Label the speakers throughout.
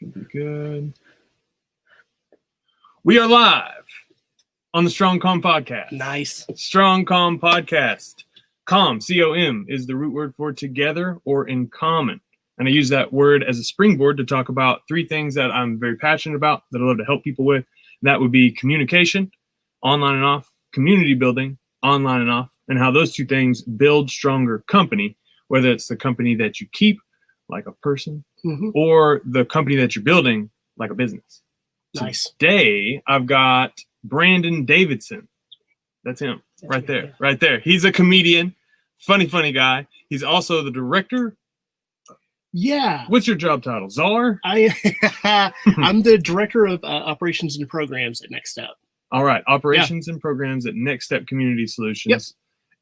Speaker 1: Should be good. We are live on the Strong Calm Podcast.
Speaker 2: Nice.
Speaker 1: Strong Calm Podcast. Calm, C-O-M, is the root word for together or in common. And I use that word as a springboard to talk about three things that I'm very passionate about, that I love to help people with. And that would be communication, online and off, community building, online and off, and how those two things build stronger company, whether it's the company that you keep, like a person, or the company that you're building, like a business.
Speaker 2: Nice.
Speaker 1: Today, I've got Brandon Davidson. That's him. Right there. He's a comedian, funny guy. He's also the director.
Speaker 2: Yeah.
Speaker 1: What's your job title? Czar?
Speaker 2: I'm the director of operations and programs at Next Step.
Speaker 1: All right. Operations and programs at Next Step Community Solutions.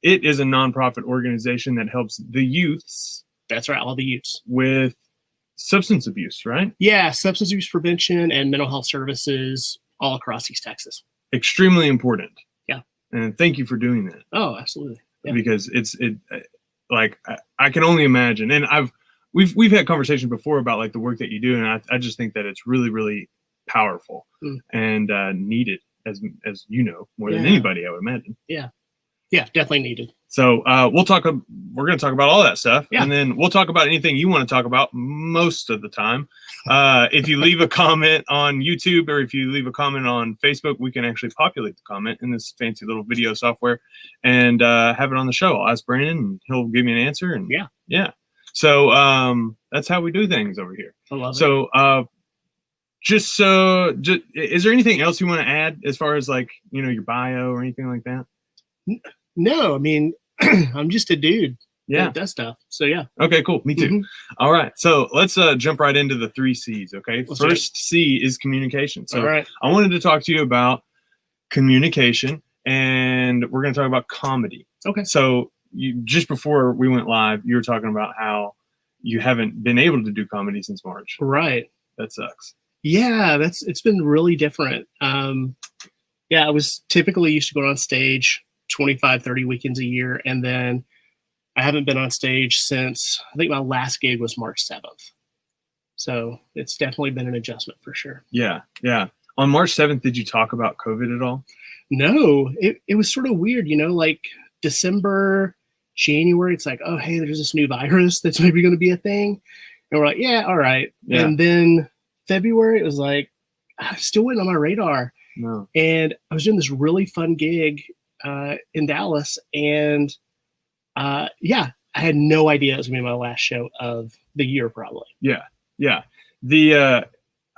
Speaker 1: Yep. It is a nonprofit organization that helps the youths.
Speaker 2: That's right. All the youths.
Speaker 1: With substance abuse, right?
Speaker 2: Yeah. Substance abuse prevention and mental health services all across East Texas.
Speaker 1: Extremely important.
Speaker 2: Yeah.
Speaker 1: And thank you for doing that.
Speaker 2: Oh, absolutely. Yeah.
Speaker 1: Because I can only imagine. And we've had conversations before about like the work that you do. And I just think that it's really, really powerful and needed, as you know, more than anybody, I would imagine.
Speaker 2: Yeah. Yeah, definitely needed.
Speaker 1: So we're going to talk about all that stuff.
Speaker 2: Yeah.
Speaker 1: And then we'll talk about anything you want to talk about most of the time. If you leave a comment on YouTube or if you leave a comment on Facebook, we can actually populate the comment in this fancy little video software and have it on the show. I'll ask Brandon and he'll give me an answer. And yeah. So that's how we do things over here.
Speaker 2: I love it.
Speaker 1: So just is there anything else you want to add as far as like, you know, your bio or anything like that?
Speaker 2: No, I mean, I'm just a dude
Speaker 1: that
Speaker 2: does stuff. So, yeah.
Speaker 1: Okay, cool. Me too. All right. So let's jump right into the 3 C's, okay? First C is communication. So I wanted to talk to you about communication, and we're going to talk about comedy. Okay. So just before we went live, you were talking about how you haven't been able to do comedy since March.
Speaker 2: Right.
Speaker 1: That sucks.
Speaker 2: Yeah, it's been really different. I was typically used to going on stage 25, 30 weekends a year. And then I haven't been on stage since, I think my last gig was March 7th. So it's definitely been an adjustment for sure.
Speaker 1: Yeah. Yeah. On March 7th, did you talk about COVID at all?
Speaker 2: No, it was sort of weird, you know, like December, January, it's like, oh, hey, there's this new virus that's maybe going to be a thing. And we're like, yeah, all right. Yeah. And then February, it was like, still waiting on my radar.
Speaker 1: No.
Speaker 2: And I was doing this really fun gig in Dallas, and I had no idea it was gonna be my last show of the year, probably.
Speaker 1: Yeah. I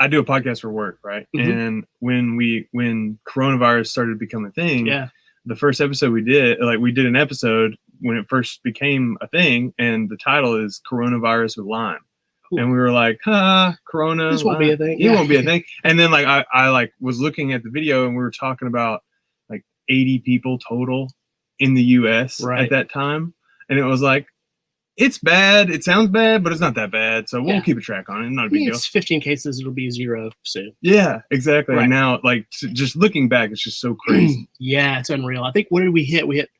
Speaker 1: do a podcast for work, right? And when coronavirus started to become a thing, the first episode we did an episode when it first became a thing, and the title is Coronavirus with Lyme. Cool. And we were like, Corona.
Speaker 2: This won't be a thing.
Speaker 1: It won't be a thing. And then like I like was looking at the video, and we were talking about 80 people total in the US at that time. And it was like, it's bad. It sounds bad, but it's not that bad. So we'll keep a track on it. Not a big deal.
Speaker 2: It's 15 cases. It'll be 0 soon.
Speaker 1: Yeah, exactly. Right. And now, like, just looking back, it's just so crazy.
Speaker 2: Yeah, it's unreal. I think, what did we hit? We hit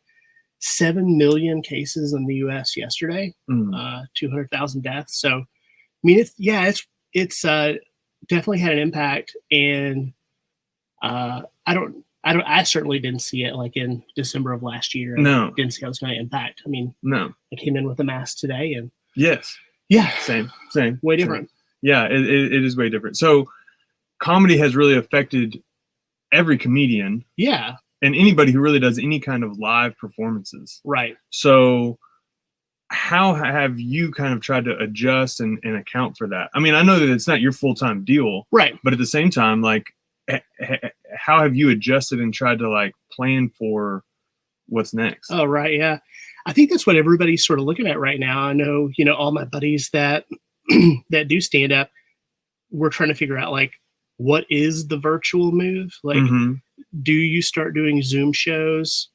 Speaker 2: 7 million cases in the US yesterday, 200,000 deaths. So, I mean, it's definitely had an impact. And I certainly didn't see it like in December of last year.
Speaker 1: No.
Speaker 2: Didn't see how it was going to impact. I mean,
Speaker 1: no.
Speaker 2: I came in with a mask today and.
Speaker 1: Yes.
Speaker 2: Yeah.
Speaker 1: Same.
Speaker 2: Way different.
Speaker 1: Yeah, it is way different. So comedy has really affected every comedian.
Speaker 2: Yeah.
Speaker 1: And anybody who really does any kind of live performances.
Speaker 2: Right.
Speaker 1: So how have you kind of tried to adjust and account for that? I mean, I know that it's not your full-time deal.
Speaker 2: Right.
Speaker 1: But at the same time, like, how have you adjusted and tried to like plan for what's next?
Speaker 2: Oh, right. Yeah. I think that's what everybody's sort of looking at right now. I know, you know, all my buddies that do stand up, we're trying to figure out like, what is the virtual move? Like, do you start doing Zoom shows?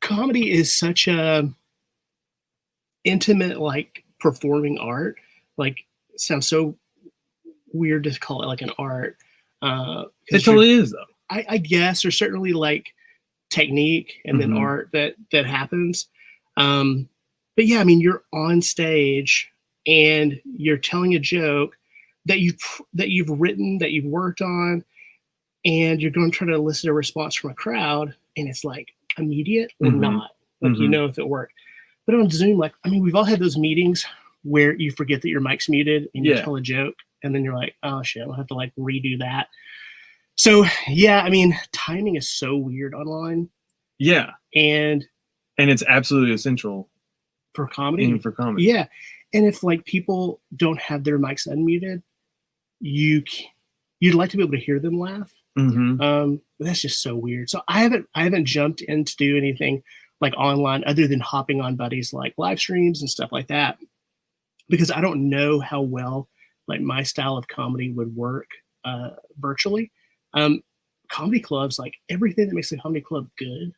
Speaker 2: Comedy is such a intimate, like performing art. Like, it sounds so weird to call it like an art.
Speaker 1: It totally is, though.
Speaker 2: I guess there's certainly like technique and then art that happens. But yeah, I mean, you're on stage and you're telling a joke. that you've written, that you've worked on, and you're going to try to elicit a response from a crowd, and it's like immediate or not. Like, you know, if it worked. But on Zoom, like, I mean, we've all had those meetings where you forget that your mic's muted and you tell a joke, and then you're like, oh shit, I'll have to like redo that. So yeah, I mean, timing is so weird online.
Speaker 1: Yeah.
Speaker 2: And
Speaker 1: it's absolutely essential
Speaker 2: for comedy. Yeah. And if like people don't have their mics unmuted, you'd like to be able to hear them laugh. But that's just so weird. So I haven't jumped in to do anything like online other than hopping on buddies like live streams and stuff like that, because I don't know how well like my style of comedy would work virtually. Comedy clubs, like everything that makes a comedy club good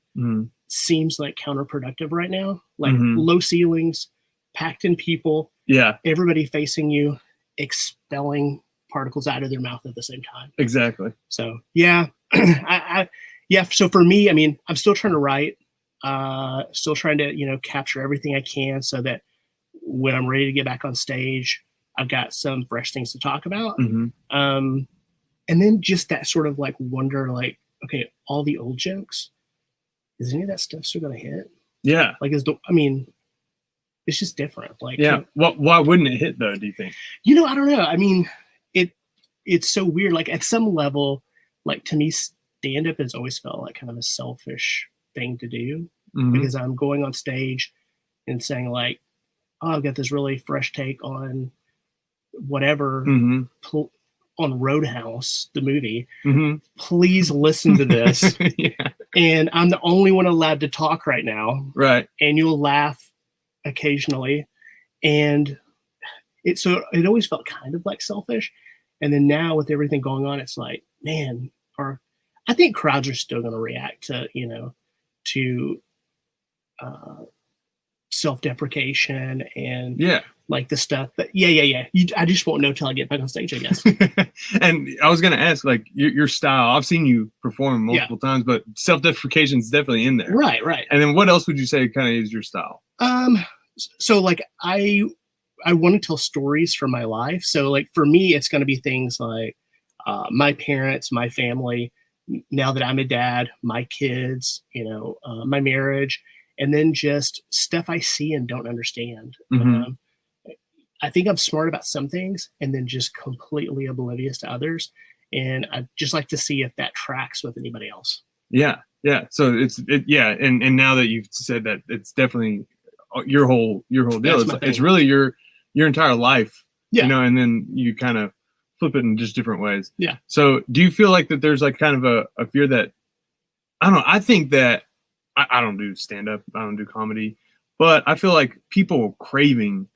Speaker 2: seems like counterproductive right now. Like low ceilings, packed in people, everybody facing you, expelling particles out of their mouth at the same time.
Speaker 1: Exactly.
Speaker 2: So yeah, So for me, I mean, I'm still trying to write, still trying to, you know, capture everything I can so that when I'm ready to get back on stage, I've got some fresh things to talk about. And then just that sort of like wonder, like, okay, all the old jokes, is any of that stuff still going to hit?
Speaker 1: Yeah.
Speaker 2: Like, I mean, it's just different. Like,
Speaker 1: yeah. Why wouldn't it hit though, do you think? You
Speaker 2: know, I don't know. I mean, it's so weird. Like at some level, like to me, stand-up has always felt like kind of a selfish thing to do because I'm going on stage and saying like, oh, I've got this really fresh take on whatever, on Roadhouse, the movie. Please listen to this. And I'm the only one allowed to talk right now.
Speaker 1: Right.
Speaker 2: And you'll laugh occasionally. And it always felt kind of like selfish. And then now with everything going on, it's like, man, I think crowds are still going to react to, you know, to self-deprecation and like the stuff. But I just won't know till I get back on stage, I guess.
Speaker 1: And I was going to ask, like, your style. I've seen you perform multiple times, but self-deprecation is definitely in there.
Speaker 2: Right.
Speaker 1: And then what else would you say kind of is your style?
Speaker 2: So like I want to tell stories from my life. So like for me, it's going to be things like my parents, my family, now that I'm a dad, my kids, you know, my marriage, and then just stuff I see and don't understand. I think I'm smart about some things and then just completely oblivious to others. And I'd just like to see if that tracks with anybody else. Yeah.
Speaker 1: So and now that you've said that, it's definitely your whole deal. It's really your entire life, you know, and then you kind of flip it in just different ways.
Speaker 2: Yeah.
Speaker 1: So do you feel like that there's like kind of a fear that, I don't know, I think that I don't do stand-up, I don't do comedy, but I feel like people craving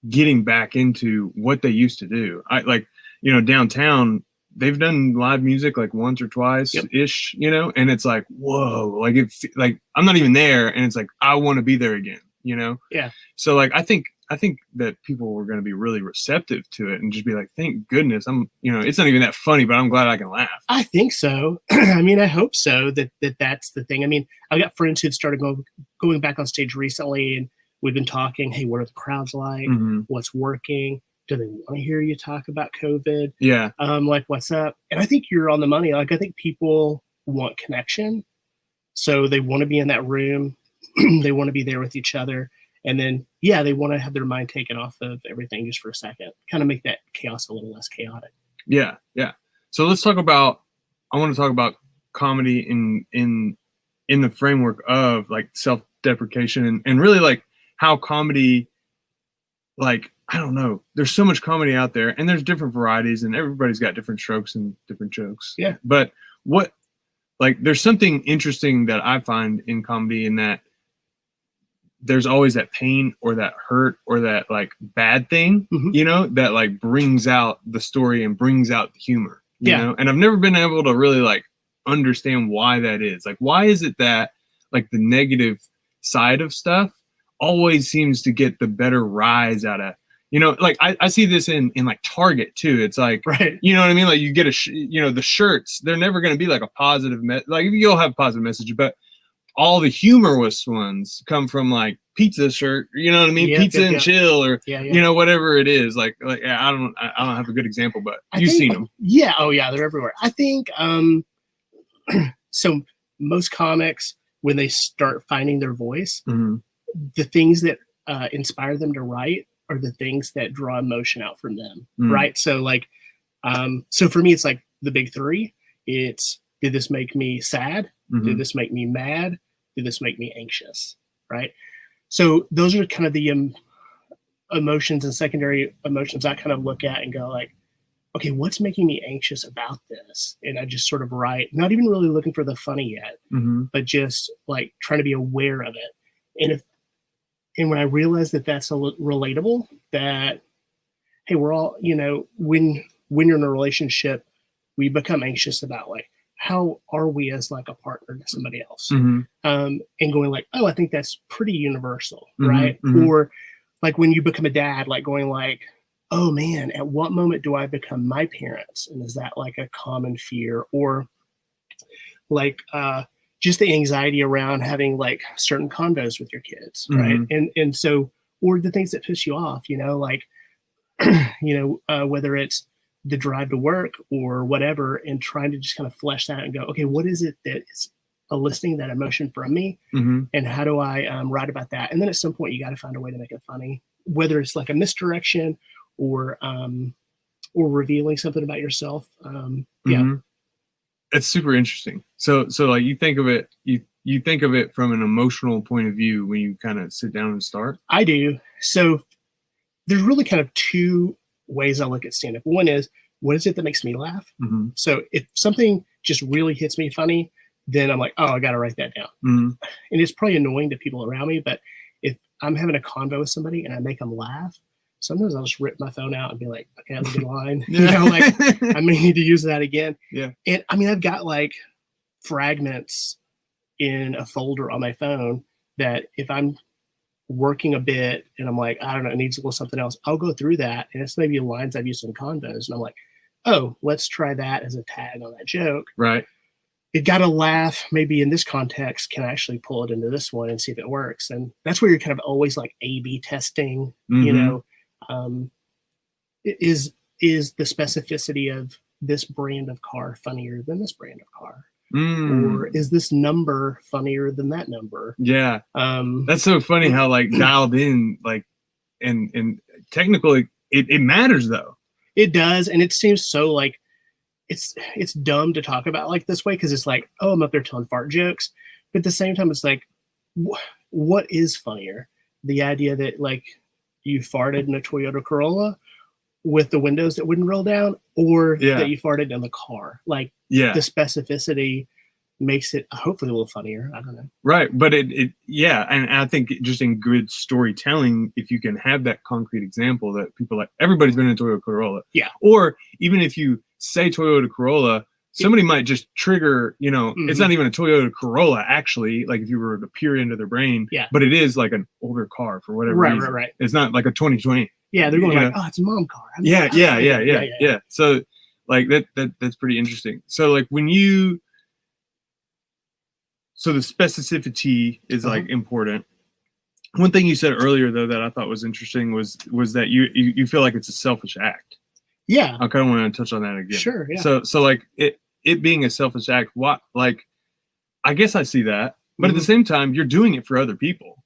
Speaker 1: getting back into what they used to do. I like, you know, downtown, they've done live music like once or twice ish, you know, and it's like, whoa, like it's like, I'm not even there. And it's like, I want to be there again, you know?
Speaker 2: Yeah.
Speaker 1: So like, I think that people were going to be really receptive to it and just be like, thank goodness it's not even that funny, but I'm glad I can laugh.
Speaker 2: I think so. I mean, I hope so that's the thing. I mean, I've got friends who've started going back on stage recently, and we've been talking, hey, what are the crowds like? What's working? Do they want to hear you talk about COVID?
Speaker 1: Yeah.
Speaker 2: Like, what's up? And I think you're on the money. Like, I think people want connection. So they want to be in that room. They want to be there with each other. And then, they want to have their mind taken off of everything just for a second, kind of make that chaos a little less chaotic.
Speaker 1: Yeah. So I want to talk about comedy in the framework of like self-deprecation and really like how comedy, like, I don't know, there's so much comedy out there and there's different varieties and everybody's got different strokes and different jokes.
Speaker 2: Yeah.
Speaker 1: But there's something interesting that I find in comedy in that there's always that pain or that hurt or that like bad thing, you know, that like brings out the story and brings out the humor, you know? And I've never been able to really like understand why that is. Like, why is it that like the negative side of stuff always seems to get the better rise out of, you know, like I see this in like Target too. It's like,
Speaker 2: right.
Speaker 1: You know what I mean? Like you get the shirts, they're never going to be like a positive, like you'll have a positive message, but all the humorous ones come from like pizza shirt, you know what I mean?
Speaker 2: Yep,
Speaker 1: Pizza
Speaker 2: yep,
Speaker 1: and
Speaker 2: yep.
Speaker 1: chill, or
Speaker 2: Yeah, yeah.
Speaker 1: you know, whatever it is. Like I don't have a good example, but you've
Speaker 2: think,
Speaker 1: seen them.
Speaker 2: Yeah. Oh yeah, they're everywhere. I think so most comics, when they start finding their voice,
Speaker 1: Mm-hmm.
Speaker 2: the things that inspire them to write are the things that draw emotion out from them, right? So like, so for me, it's like the big three. It's, did this make me sad?
Speaker 1: Mm-hmm.
Speaker 2: Did this make me mad? Did this make me anxious? Right? So those are kind of the emotions and secondary emotions I kind of look at and go like, okay, what's making me anxious about this? And I just sort of write, not even really looking for the funny yet,
Speaker 1: Mm-hmm.
Speaker 2: but just like trying to be aware of it. And when I realize that that's relatable, that, hey, we're all, you know, when you're in a relationship, we become anxious about like, how are we as like a partner to somebody else?
Speaker 1: Mm-hmm.
Speaker 2: And going like, oh, I think that's pretty universal,
Speaker 1: Mm-hmm.
Speaker 2: right?
Speaker 1: Mm-hmm.
Speaker 2: Or like when you become a dad, like going like, oh man, at what moment do I become my parents? And is that like a common fear? Or like just the anxiety around having like certain convos with your kids, right?
Speaker 1: Mm-hmm.
Speaker 2: And so, or the things that piss you off, you know, like, you know, whether it's the drive to work or whatever, and trying to just kind of flesh that out and go, okay, what is it that is eliciting that emotion from me?
Speaker 1: Mm-hmm.
Speaker 2: And how do I write about that? And then at some point you got to find a way to make it funny, whether it's like a misdirection or revealing something about yourself. Yeah.
Speaker 1: Mm-hmm. It's super interesting. So like you think of it, you think of it from an emotional point of view when you kind of sit down and start.
Speaker 2: I do. So there's really kind of two ways I look at stand-up. One is, what is it that makes me laugh?
Speaker 1: Mm-hmm.
Speaker 2: So if something just really hits me funny, then I'm like, oh, I got to write that down.
Speaker 1: Mm-hmm.
Speaker 2: And it's probably annoying to people around me, but if I'm having a convo with somebody and I make them laugh, sometimes I'll just rip my phone out and be like, okay, that's a good line. You know, like I may need to use that again.
Speaker 1: Yeah.
Speaker 2: And I mean, I've got like fragments in a folder on my phone that if I'm working a bit and I'm like, I don't know, it needs a little something else, I'll go through that. And it's maybe lines I've used in convos. And I'm like, oh, let's try that as a tag on that joke.
Speaker 1: Right.
Speaker 2: It got a laugh. Maybe in this context, can I actually pull it into this one and see if it works? And that's where you're kind of always like A/B testing,
Speaker 1: Mm-hmm.
Speaker 2: you know, is the specificity of this brand of car funnier than this brand of car? Or is this number funnier than that number?
Speaker 1: Yeah. That's so funny how like dialed in, like, and technically it matters though.
Speaker 2: It does. And it seems so like, it's dumb to talk about like this way, because it's like, oh, I'm up there telling fart jokes, but at the same time it's like, what is funnier? The idea that like you farted in a Toyota Corolla with the windows that wouldn't roll down, or that you farted in the car? Like, the specificity makes it hopefully a little funnier. I don't know.
Speaker 1: Right. But it and I think just in good storytelling, if you can have that concrete example that people like, everybody's been in a Toyota Corolla.
Speaker 2: Yeah.
Speaker 1: Or even if you say Toyota Corolla, somebody might just trigger, you know, it's not even a Toyota Corolla actually, like if you were to peer into their brain, but it is like an older car for whatever reason.
Speaker 2: Right.
Speaker 1: It's not like a 2020.
Speaker 2: Yeah, they're going like, oh, it's a mom car.
Speaker 1: Yeah. So like that's pretty interesting. So like so the specificity is like important. One thing you said earlier though that I thought was interesting was that you feel like it's a selfish act.
Speaker 2: Yeah.
Speaker 1: I kind of want to touch on that again.
Speaker 2: Sure. Yeah.
Speaker 1: So like it being a selfish act, what, like, I guess I see that, but at the same time, you're doing it for other people.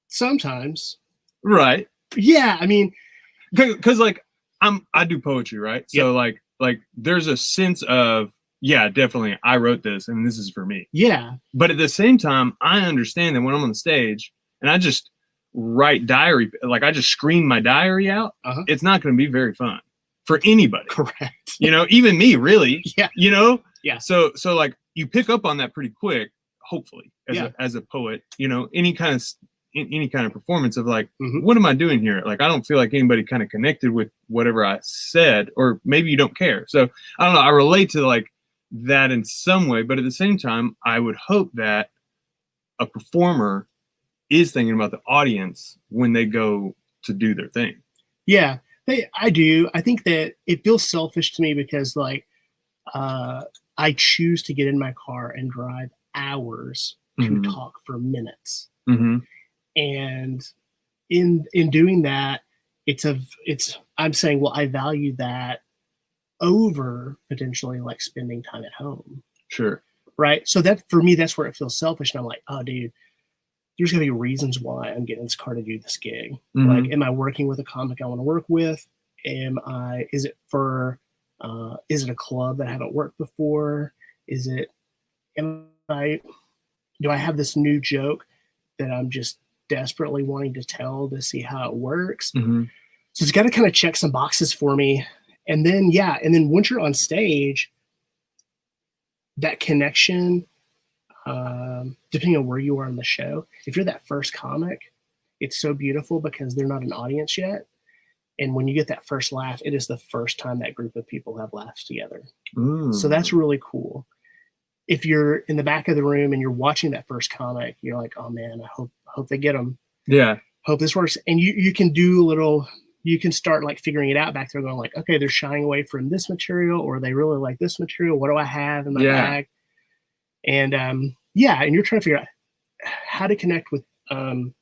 Speaker 2: Sometimes.
Speaker 1: Right.
Speaker 2: Yeah. I mean,
Speaker 1: because like I do poetry, right? So like there's a sense of, yeah, definitely I wrote this and this is for me.
Speaker 2: Yeah.
Speaker 1: But at the same time, I understand that when I'm on the stage and I just write diary, like I just scream my diary out, it's not going to be very fun for anybody.
Speaker 2: Correct.
Speaker 1: You know, even me, really.
Speaker 2: Yeah.
Speaker 1: You know?
Speaker 2: Yeah.
Speaker 1: So like you pick up on that pretty quick, hopefully, as a poet, you know, any kind of performance of like, what am I doing here? Like, I don't feel like anybody kind of connected with whatever I said, or maybe you don't care. So I don't know. I relate to like that in some way, but at the same time, I would hope that a performer is thinking about the audience when they go to do their thing.
Speaker 2: Yeah, I do. I think that it feels selfish to me because like, I choose to get in my car and drive hours to talk for minutes.
Speaker 1: Mm-hmm.
Speaker 2: And in doing that, I'm saying, well, I value that over potentially like spending time at home.
Speaker 1: Sure.
Speaker 2: Right. So that for me, that's where it feels selfish. And I'm like, oh, dude, there's gonna be reasons why I'm getting this car to do this gig.
Speaker 1: Mm-hmm.
Speaker 2: Like, am I working with a comic I want to work with? Is it a club that I haven't worked before? Do I have this new joke that I'm just desperately wanting to tell to see how it works?
Speaker 1: Mm-hmm.
Speaker 2: So it's got to kind of check some boxes for me. And then once you're on stage, that connection, depending on where you are in the show, if you're that first comic, it's so beautiful because they're not an audience yet. And when you get that first laugh, it is the first time that group of people have laughed together. So that's really cool. If you're in the back of the room and you're watching that first comic, you're like, oh man, I hope they get them.
Speaker 1: Yeah.
Speaker 2: Hope this works. And you can start like figuring it out back there, going like, okay, they're shying away from this material, or they really like this material. What do I have in my bag? And and you're trying to figure out how to connect with. I'm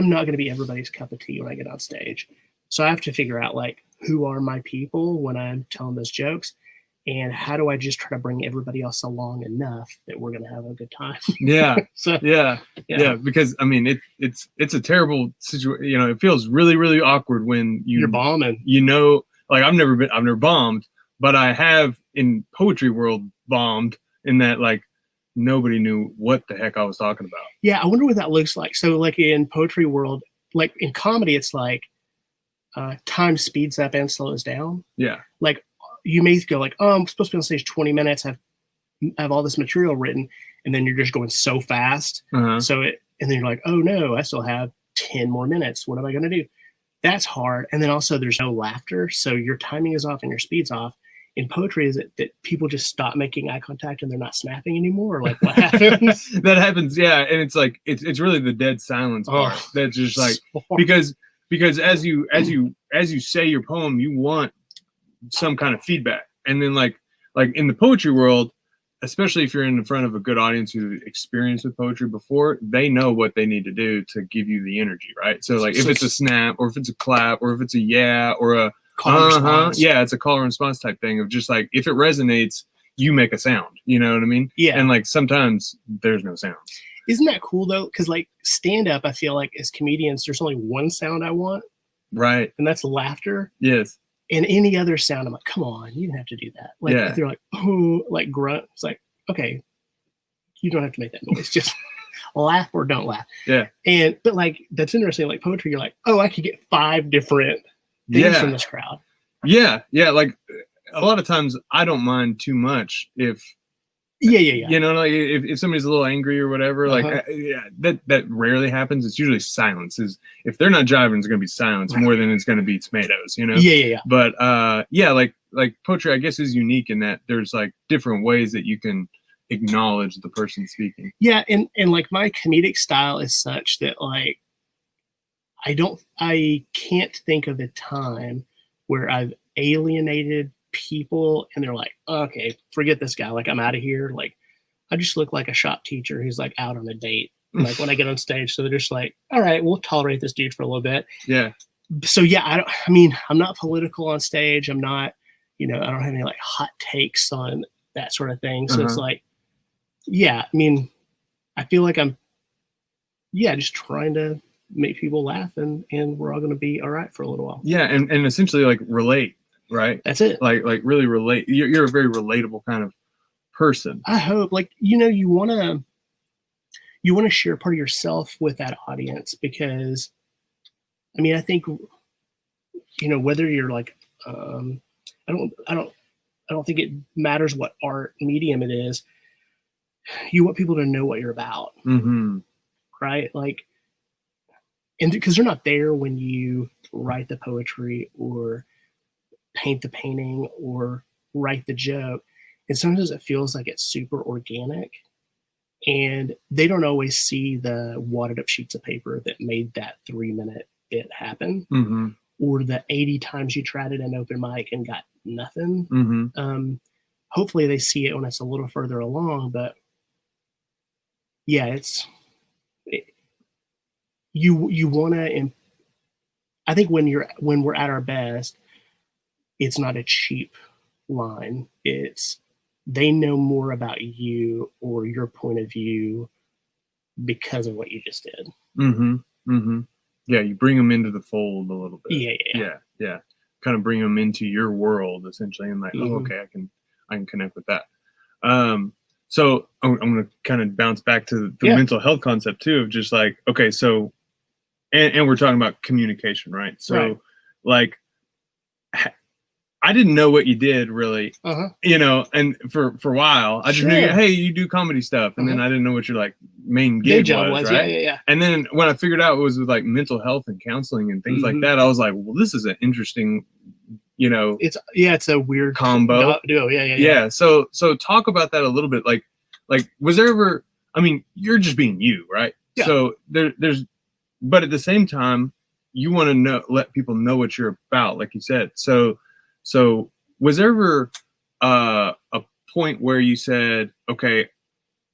Speaker 2: not going to be everybody's cup of tea when I get on stage, so I have to figure out like who are my people when I'm telling those jokes, and how do I just try to bring everybody else along enough that we're going to have a good time.
Speaker 1: Yeah.
Speaker 2: So
Speaker 1: yeah. Because I mean, it's a terrible situation. You know, it feels really, really awkward when you're
Speaker 2: bombing.
Speaker 1: You know, like I've never bombed, but I have in poetry world bombed in that like nobody knew what the heck I was talking about.
Speaker 2: Yeah, I wonder what that looks like. So like in poetry world, like in comedy, it's like time speeds up and slows down.
Speaker 1: Yeah.
Speaker 2: Like you may go like, oh, I'm supposed to be on stage 20 minutes, have all this material written, and then you're just going so fast.
Speaker 1: Uh-huh.
Speaker 2: And then you're like, oh no, I still have 10 more minutes. What am I going to do? That's hard. And then also there's no laughter. So your timing is off and your speed's off. In poetry, is it that people just stop making eye contact and they're not snapping anymore? Or like what happens?
Speaker 1: That happens. Yeah. And it's like, it's really the dead silence part. That's just like, because as you say your poem, you want some kind of feedback. And then like in the poetry world, especially if you're in front of a good audience who experienced with poetry before, they know what they need to do to give you the energy, right? So like if it's a snap or if it's a clap or if it's a yeah or a
Speaker 2: call and response.
Speaker 1: Yeah, it's a call and response type thing of just like if it resonates, you make a sound. You know what I mean?
Speaker 2: Yeah.
Speaker 1: And like sometimes there's no sounds.
Speaker 2: Isn't that cool though? Because like stand up, I feel like as comedians, there's only one sound I want.
Speaker 1: Right.
Speaker 2: And that's laughter.
Speaker 1: Yes.
Speaker 2: And any other sound, I'm like, come on, you don't have to do that. Like if they're like, oh, like grunt, it's like, okay, you don't have to make that noise. Just laugh or don't laugh.
Speaker 1: Yeah.
Speaker 2: But like that's interesting. Like poetry, you're like, oh, I could get 5 different things from this crowd. Yeah.
Speaker 1: Yeah. Like a lot of times I don't mind too much if you know, like if somebody's a little angry or whatever, like that rarely happens. It's usually silence. Is if they're not jiving, it's gonna be silence more than it's gonna be tomatoes, you know?
Speaker 2: Yeah.
Speaker 1: But like poetry, I guess, is unique in that there's like different ways that you can acknowledge the person speaking.
Speaker 2: Yeah, and like my comedic style is such that like I can't think of a time where I've alienated people and they're like, okay, forget this guy, like I'm out of here. Like I just look like a shop teacher who's like out on a date like when I get on stage. So they're just like, all right, we'll tolerate this dude for a little bit.
Speaker 1: Yeah.
Speaker 2: So yeah, I'm not political on stage. I'm not, I don't have any like hot takes on that sort of thing. So it's like, yeah, I feel like I'm just trying to make people laugh and we're all going to be all right for a little while. Yeah.
Speaker 1: And essentially like relate. Right.
Speaker 2: That's it.
Speaker 1: Like really relate. You're a very relatable kind of person.
Speaker 2: I hope you want to share part of yourself with that audience because I think, whether you're like, I don't think it matters what art medium it is. You want people to know what you're about.
Speaker 1: Mm-hmm.
Speaker 2: Right. Like, and because they're not there when you write the poetry or paint the painting or write the joke. And sometimes it feels like it's super organic and they don't always see the wadded up sheets of paper that made that 3-minute bit happen or the 80 times you tried it in open mic and got nothing. Hopefully they see it when it's a little further along, but yeah, you want to. I think when we're at our best, it's not a cheap line. It's they know more about you or your point of view because of what you just did.
Speaker 1: Mm-hmm. Mm-hmm. Yeah, you bring them into the fold a little bit.
Speaker 2: Yeah.
Speaker 1: Kind of bring them into your world essentially, and like, oh, okay, I can connect with that. So I'm going to kind of bounce back to the mental health concept too, of just like, okay, so, and we're talking about communication, right? So like, I didn't know what you did really, you know, and for a while, I just knew, hey, you do comedy stuff. And then I didn't know what your like main gig was, right?
Speaker 2: Yeah.
Speaker 1: And then when I figured out it was with like mental health and counseling and things like that, I was like, well, this is an interesting, you know,
Speaker 2: it's a weird
Speaker 1: combo. Yeah. So talk about that a little bit. Like, was there ever, I mean, you're just being you, right?
Speaker 2: Yeah.
Speaker 1: So there's, but at the same time, you want to let people know what you're about, like you said. So was there ever a point where you said, okay,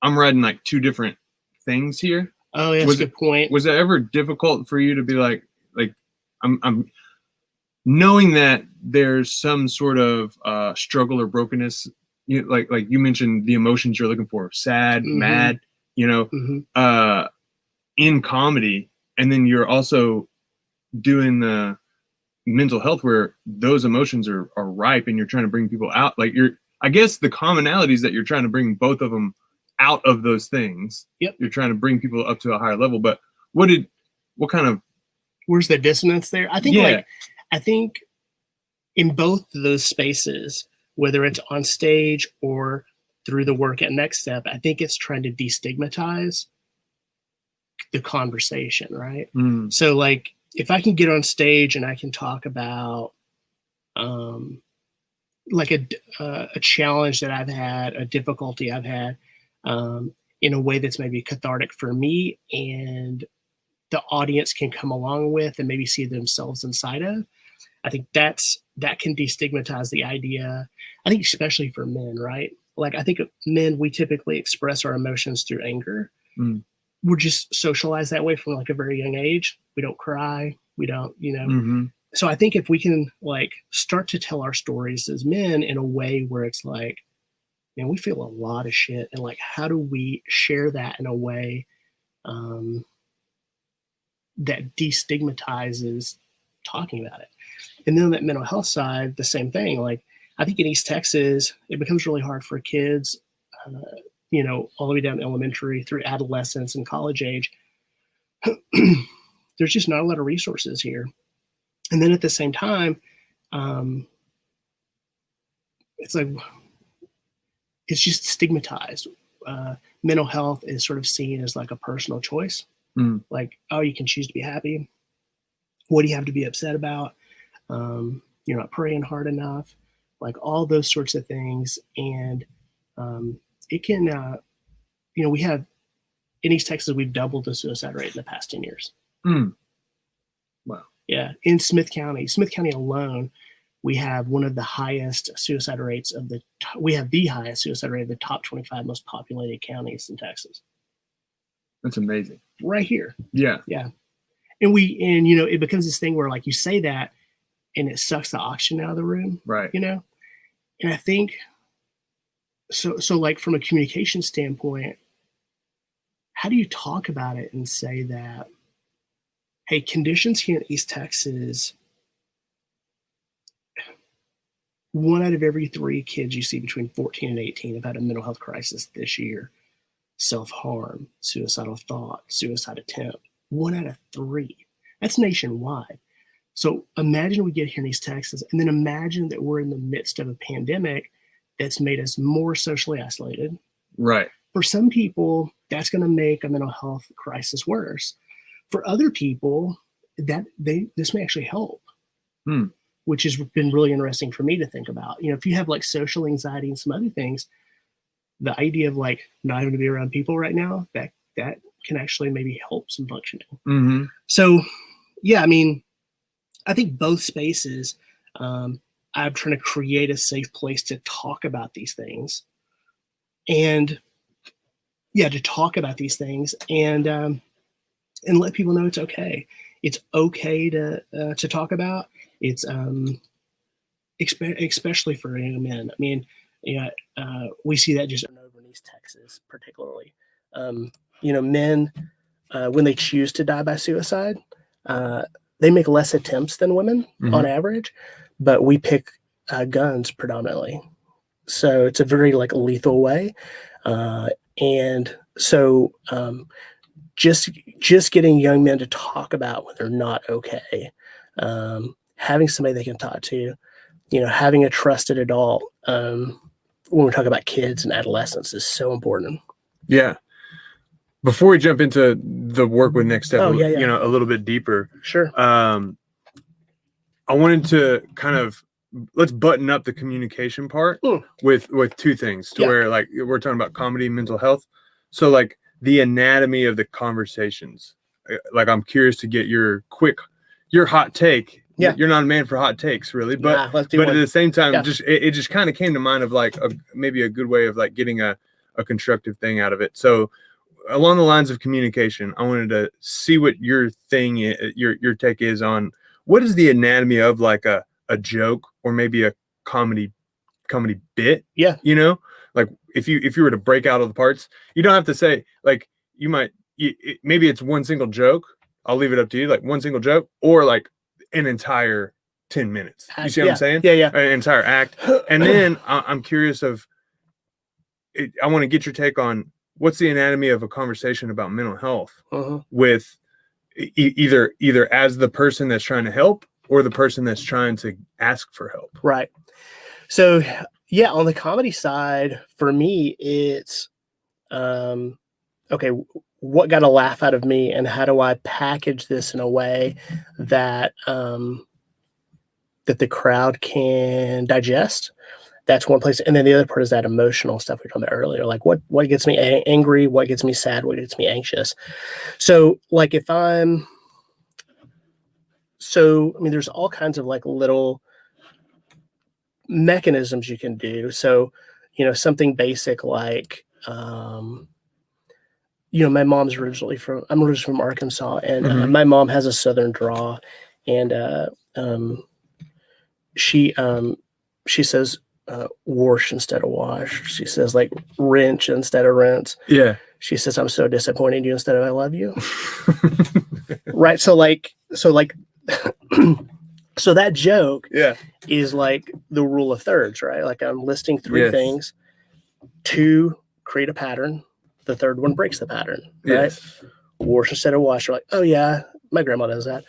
Speaker 1: I'm writing like two different things here?
Speaker 2: Oh, yeah, that's a good point.
Speaker 1: Was it ever difficult for you to be like I'm knowing that there's some sort of struggle or brokenness, like you mentioned the emotions you're looking for, sad, mad, you know, in comedy, and then you're also doing the mental health where those emotions are ripe and you're trying to bring people out. Like I guess the commonalities that you're trying to bring both of them out of those things.
Speaker 2: Yep.
Speaker 1: You're trying to bring people up to a higher level, but
Speaker 2: where's the dissonance there? I think in both of those spaces, whether it's on stage or through the work at Next Step, I think it's trying to destigmatize the conversation, right? So like, if I can get on stage and I can talk about like a challenge that I've had, a difficulty I've had, in a way that's maybe cathartic for me and the audience can come along with and maybe see themselves inside of, I think that can destigmatize the idea. I think especially for men, right? Like I think men, we typically express our emotions through anger. We're just socialized that way from like a very young age. We don't cry. We don't, you know. So I think if we can like start to tell our stories as men in a way where it's like, man, we feel a lot of shit, and like, how do we share that in a way that destigmatizes talking about it? And then on that mental health side, the same thing. Like I think in East Texas, it becomes really hard for kids, you know, all the way down to elementary through adolescence and college age. There's just not a lot of resources here. And then at the same time, it's like, it's just stigmatized. Mental health is sort of seen as like a personal choice. Like, oh, you can choose to be happy. What do you have to be upset about? You're not praying hard enough. Like all those sorts of things. And it can, you know, we have in East Texas, we've doubled the suicide rate in the past 10 years.
Speaker 1: Wow.
Speaker 2: Yeah. In Smith County alone, we have one of the highest suicide rates we have the highest suicide rate of the top 25 most populated counties in Texas.
Speaker 1: That's amazing.
Speaker 2: Right here.
Speaker 1: Yeah.
Speaker 2: Yeah. And you know, it becomes this thing where like you say that and it sucks the oxygen out of the room.
Speaker 1: Right.
Speaker 2: You know? And I think so like from a communication standpoint, how do you talk about it and say that, hey, conditions here in East Texas, 1 out of every 3 kids you see between 14 and 18 have had a mental health crisis this year. Self-harm, suicidal thought, suicide attempt. 1 out of 3. That's nationwide. So imagine we get here in East Texas, and then imagine that we're in the midst of a pandemic that's made us more socially isolated.
Speaker 1: Right.
Speaker 2: For some people, that's going to make a mental health crisis worse. For other people, this may actually help. Which has been really interesting for me to think about. You know, if you have like social anxiety and some other things, the idea of like not having to be around people right now, that can actually maybe help some functioning. So, yeah, I mean, I think both spaces, I'm trying to create a safe place to talk about these things. And to talk about these things and let people know it's okay. It's okay to talk about. It's especially for young men. I mean, we see that just over in East Texas, particularly. Men, when they choose to die by suicide, they make less attempts than women on average, but we pick guns predominantly. So it's a very lethal way. And so just getting young men to talk about when they're not okay, having somebody they can talk to, having a trusted adult when we talk about kids and adolescents is so important.
Speaker 1: Yeah. Before we jump into the work with Next Step,
Speaker 2: a
Speaker 1: little bit deeper.
Speaker 2: Sure.
Speaker 1: I wanted to let's button up the communication part with two things to where we're talking about comedy, mental health. So the anatomy of the conversations. I'm curious to get your hot take.
Speaker 2: Yeah.
Speaker 1: You're not a man for hot takes, really, but at the same time, it just kind of came to mind of maybe a good way of getting a constructive thing out of it. So along the lines of communication, I wanted to see what your your take is on what is the anatomy of a joke or maybe a comedy bit.
Speaker 2: Yeah.
Speaker 1: If you were to break out all the parts, you don't have to say maybe it's one single joke. I'll leave it up to you, one single joke or an entire 10 minutes. You see what I'm saying?
Speaker 2: Yeah.
Speaker 1: An entire act. And then I'm curious I want to get your take on what's the anatomy of a conversation about mental health with either as the person that's trying to help or the person that's trying to ask for help.
Speaker 2: Right. So on the comedy side, for me, it's okay, what got a laugh out of me and how do I package this in a way that that the crowd can digest? That's one place. And then the other part is that emotional stuff we were talking about earlier. What gets me angry, what gets me sad, what gets me anxious. So there's all kinds of little mechanisms you can do. So, something basic my mom's I'm originally from Arkansas, and my mom has a Southern draw, and she says wash instead of wash. She says wrench instead of rinse.
Speaker 1: Yeah.
Speaker 2: She says I'm so disappointed in you instead of I love you. Right. So so that joke is the rule of thirds, right? I'm listing three things to create a pattern. The third one breaks the pattern, right?
Speaker 1: Yes.
Speaker 2: Wash instead of wash. You're like, oh yeah, my grandma does that.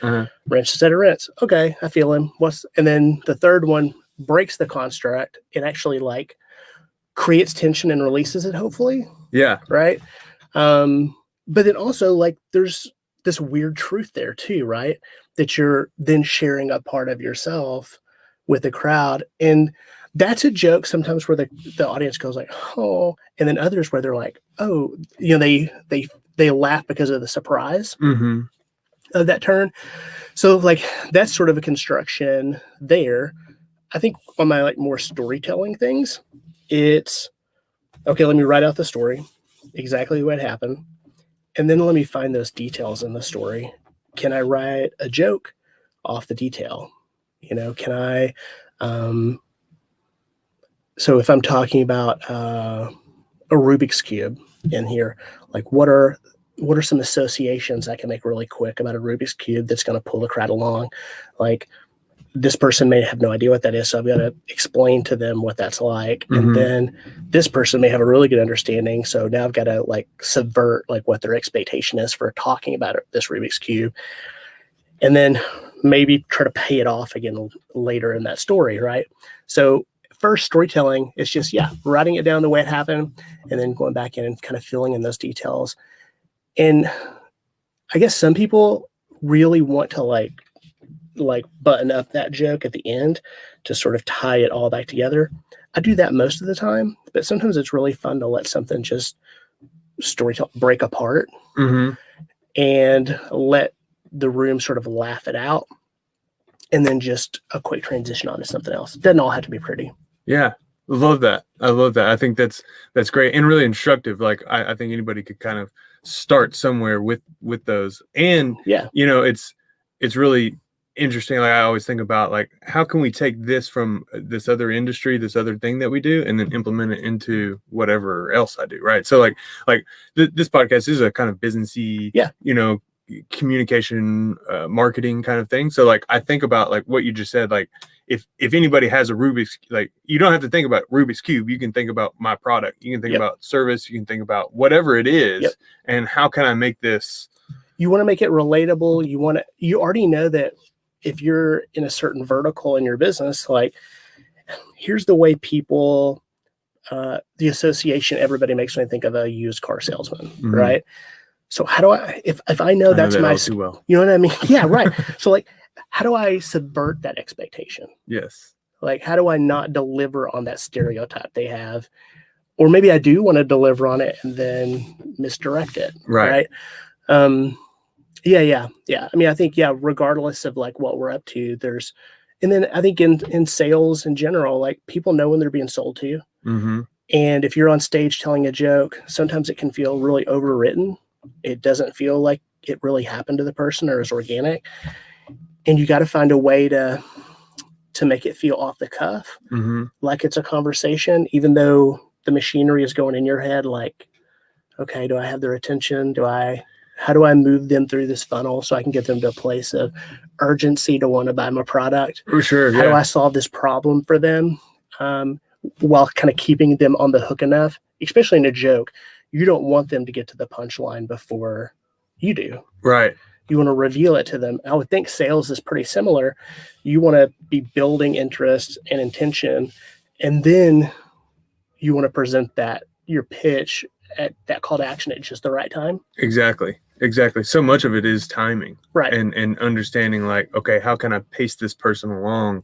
Speaker 2: Rinse instead of rinse. Okay, I feel him. And then the third one breaks the construct. It actually creates tension and releases it, hopefully.
Speaker 1: Yeah.
Speaker 2: Right. But then also there's this weird truth there too, right? That you're then sharing a part of yourself with the crowd. And that's a joke sometimes where the audience goes oh, and then others where they're oh, they laugh because of the surprise of that turn. So that's sort of a construction there. I think on my more storytelling things, it's okay, let me write out the story, exactly what happened. And then let me find those details in the story. Can I write a joke off the detail? Can I, so if I'm talking about a Rubik's Cube in here, what are some associations I can make really quick about a Rubik's Cube that's going to pull the crowd along? This person may have no idea what that is, so I've got to explain to them what that's like. And then this person may have a really good understanding, so now I've got to subvert what their expectation is for talking about this Rubik's Cube. And then maybe try to pay it off again later in that story, right? So first, storytelling is just, writing it down the way it happened, and then going back in and kind of filling in those details. And I guess some people really want to button up that joke at the end to sort of tie it all back together. I do that most of the time, but sometimes it's really fun to let something just break apart and let the room sort of laugh it out, and then just a quick transition onto something else. It doesn't all have to be pretty.
Speaker 1: Yeah. Love that. I love that. I think that's great and really instructive. Like I think anybody could kind of start somewhere with those. And it's really interesting. Like I always think about like how can we take this from this other industry, this other thing that we do, and then implement it into whatever else I do, right? So this podcast is a kind of businessy, communication, marketing kind of thing. So like I think about like what you just said, like if anybody has a Rubik's, like you don't have to think about Rubik's Cube. You can think about my product. You can think about service. You can think about whatever it is, and how can I make this?
Speaker 2: You want to make it relatable. You already know that if you're in a certain vertical in your business, like here's the way people, the association everybody makes when they think of a used car salesman, right? So how do I, if I know that's my, you know what I mean? Yeah, right. So like, how do I subvert that expectation?
Speaker 1: Yes.
Speaker 2: Like, how do I not deliver on that stereotype they have? Or maybe I do want to deliver on it and then misdirect it. Right. Yeah. I mean, I think, regardless of like what we're up to, and then I think in sales in general, like people know when they're being sold to you. And if you're on stage telling a joke, sometimes it can feel really overwritten. It doesn't feel like it really happened to the person or is organic. And you got to find a way to make it feel off the cuff, like it's a conversation, even though the machinery is going in your head. Like, okay, do I have their attention? How do I move them through this funnel so I can get them to a place of urgency to want to buy my product?
Speaker 1: For sure.
Speaker 2: How do I solve this problem for them, while kind of keeping them on the hook enough, especially in a joke? You don't want them to get to the punchline before you do.
Speaker 1: Right.
Speaker 2: You want to reveal it to them. I would think sales is pretty similar. You want to be building interest and intention, and then you want to present your pitch at that call to action at just the right time.
Speaker 1: Exactly. So much of it is timing.
Speaker 2: Right.
Speaker 1: And understanding like, okay, how can I pace this person along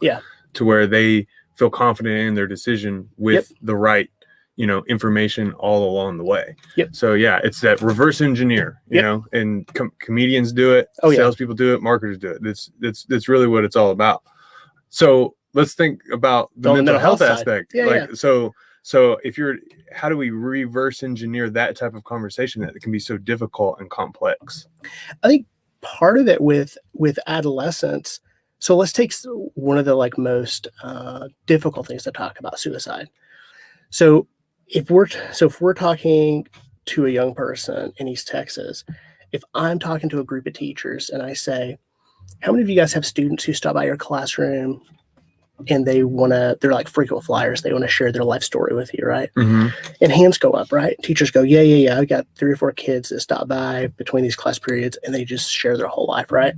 Speaker 1: to where they feel confident in their decision with the right information all along the way. So it's that reverse engineer, you know, and comedians do it, salespeople do it, marketers do it. That's really what it's all about. So let's think about the mental health aspect. So how do we reverse engineer that type of conversation that can be so difficult and complex?
Speaker 2: I think part of it with adolescents. So let's take one of the like most difficult things to talk about, suicide. So if we're talking to a young person in East Texas, if I'm talking to a group of teachers and I say, how many of you guys have students who stop by your classroom and they're like frequent flyers. They want to share their life story with you, right? And hands go up, right? Teachers go, yeah. I got 3 or 4 kids that stop by between these class periods and they just share their whole life, right?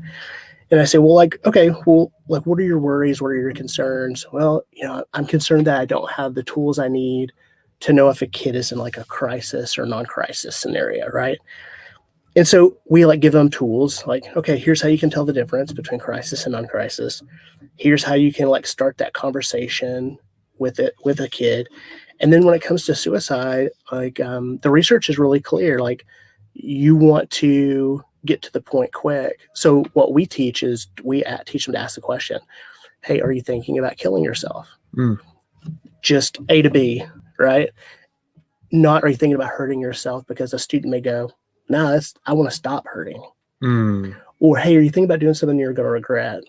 Speaker 2: And I say, well, like, okay, well, like, what are your worries? What are your concerns? Well, I'm concerned that I don't have the tools I need to know if a kid is in like a crisis or non-crisis scenario, right? And so we like give them tools like, okay, here's how you can tell the difference between crisis and non-crisis. Here's how you can like start that conversation with a kid. And then when it comes to suicide, like the research is really clear. Like you want to get to the point quick. So what we teach is we teach them to ask the question, hey, are you thinking about killing yourself? Just A to B, right? Not are you thinking about hurting yourself? Because a student may go, no, I want to stop hurting. Or, hey, are you thinking about doing something you're going to regret?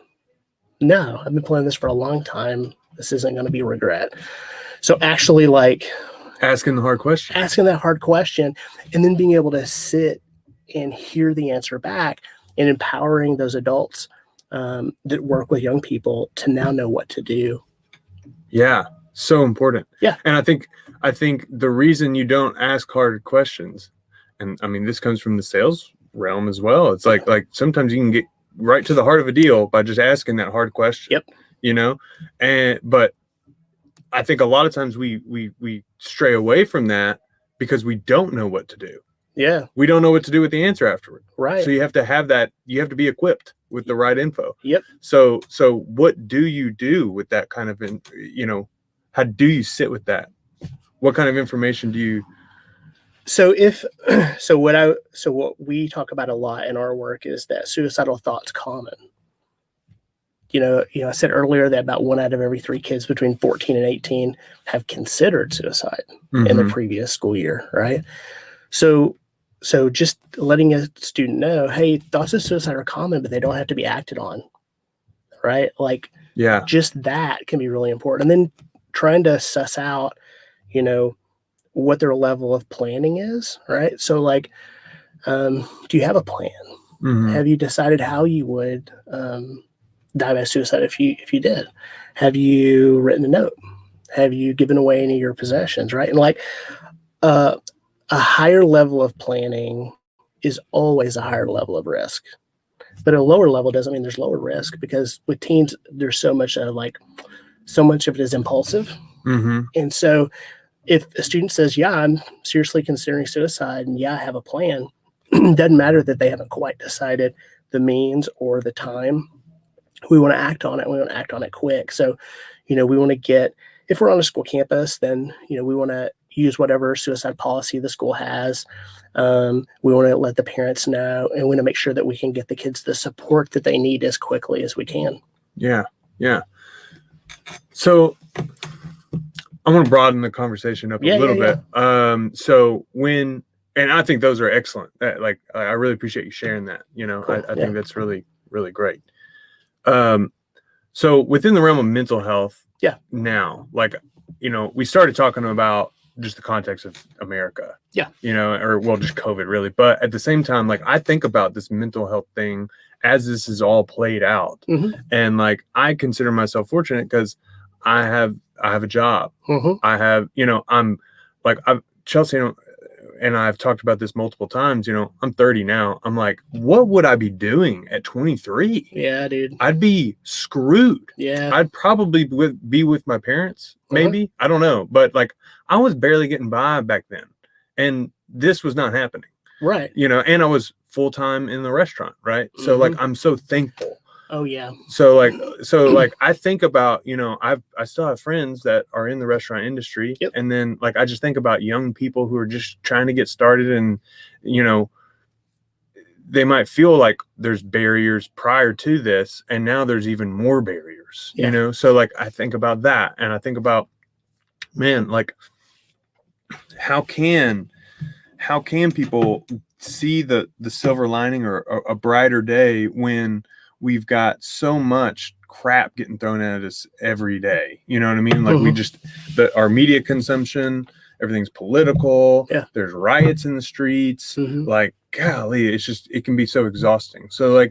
Speaker 2: No, I've been planning this for a long time. This isn't going to be regret. So actually like
Speaker 1: asking that hard question
Speaker 2: and then being able to sit and hear the answer back and empowering those adults that work with young people to now know what to do.
Speaker 1: Yeah. So important.
Speaker 2: Yeah.
Speaker 1: And I think the reason you don't ask hard questions, and I mean, this comes from the sales realm as well. It's like sometimes you can get right to the heart of a deal by just asking that hard question. But I think a lot of times we stray away from that because we don't know what to do.
Speaker 2: Yeah.
Speaker 1: We don't know what to do with the answer afterward.
Speaker 2: Right.
Speaker 1: So you have to have that, you have to be equipped with the right info.
Speaker 2: Yep.
Speaker 1: So what do you do with that kind of, how do you sit with that? What kind of information do you?
Speaker 2: So what we talk about a lot in our work is that suicidal thoughts common. I said earlier that about 1 out of every 3 kids between 14 and 18 have considered suicide in the previous school year, right? So just letting a student know, hey, thoughts of suicide are common, but they don't have to be acted on, right? Like, just that can be really important. And then trying to suss out, what their level of planning is, right? So like, do you have a plan? Have you decided how you would die by suicide if you did? Have you written a note? Have you given away any of your possessions, right? And like a higher level of planning is always a higher level of risk. But a lower level doesn't mean there's lower risk, because with teens, there's so much of it is impulsive. And so if a student says, yeah, I'm seriously considering suicide, and yeah, I have a plan, it doesn't matter that they haven't quite decided the means or the time. We want to act on it. We want to act on it quick. So, we want to get, if we're on a school campus, then, we want to use whatever suicide policy the school has. We want to let the parents know, and we want to make sure that we can get the kids the support that they need as quickly as we can.
Speaker 1: Yeah. So I want to broaden the conversation up a little bit. So and I think those are excellent. I really appreciate you sharing that. Cool. I think that's really, really great. So within the realm of mental health, now, we started talking about just the context of America, just COVID really. But at the same time, I think about this mental health thing as this is all played out. And I consider myself fortunate because I have a job. I have, Chelsea and I've talked about this multiple times. I'm 30 now. I'm like, what would I be doing at 23?
Speaker 2: Yeah, dude.
Speaker 1: I'd be screwed.
Speaker 2: Yeah.
Speaker 1: I'd probably be with my parents, maybe. I don't know. But I was barely getting by back then. And this was not happening.
Speaker 2: Right.
Speaker 1: And I was full-time in the restaurant, right? So I'm so thankful.
Speaker 2: Oh yeah.
Speaker 1: So I think about, I still have friends that are in the restaurant industry. And then I just think about young people who are just trying to get started, and, they might feel like there's barriers prior to this, and now there's even more barriers, So I think about that, and I think about, man, how can people see the silver lining or a brighter day when we've got so much crap getting thrown at us every day? You know what I mean? We just, our media consumption, everything's political. There's riots in the streets. Golly, it can be so exhausting. So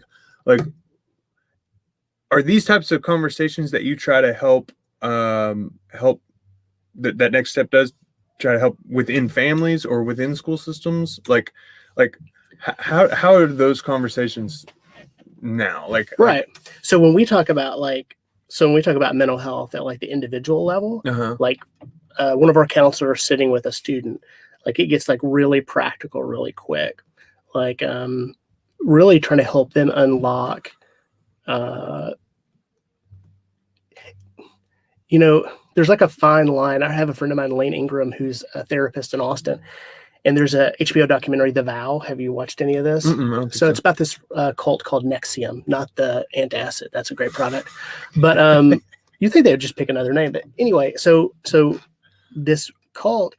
Speaker 1: are these types of conversations that you try to help that next step does try to help within families or within school systems? How are those conversations now?
Speaker 2: Right. So when we talk about mental health at the individual level, one of our counselors sitting with a student, it gets really practical really quick, really trying to help them unlock, there's a fine line. I have a friend of mine, Lane Ingram, who's a therapist in Austin. And there's a HBO documentary, The Vow. Have you watched any of this? So it's about this cult called Nexium, not the antacid. That's a great product. But you think they would just pick another name. But anyway, so this cult,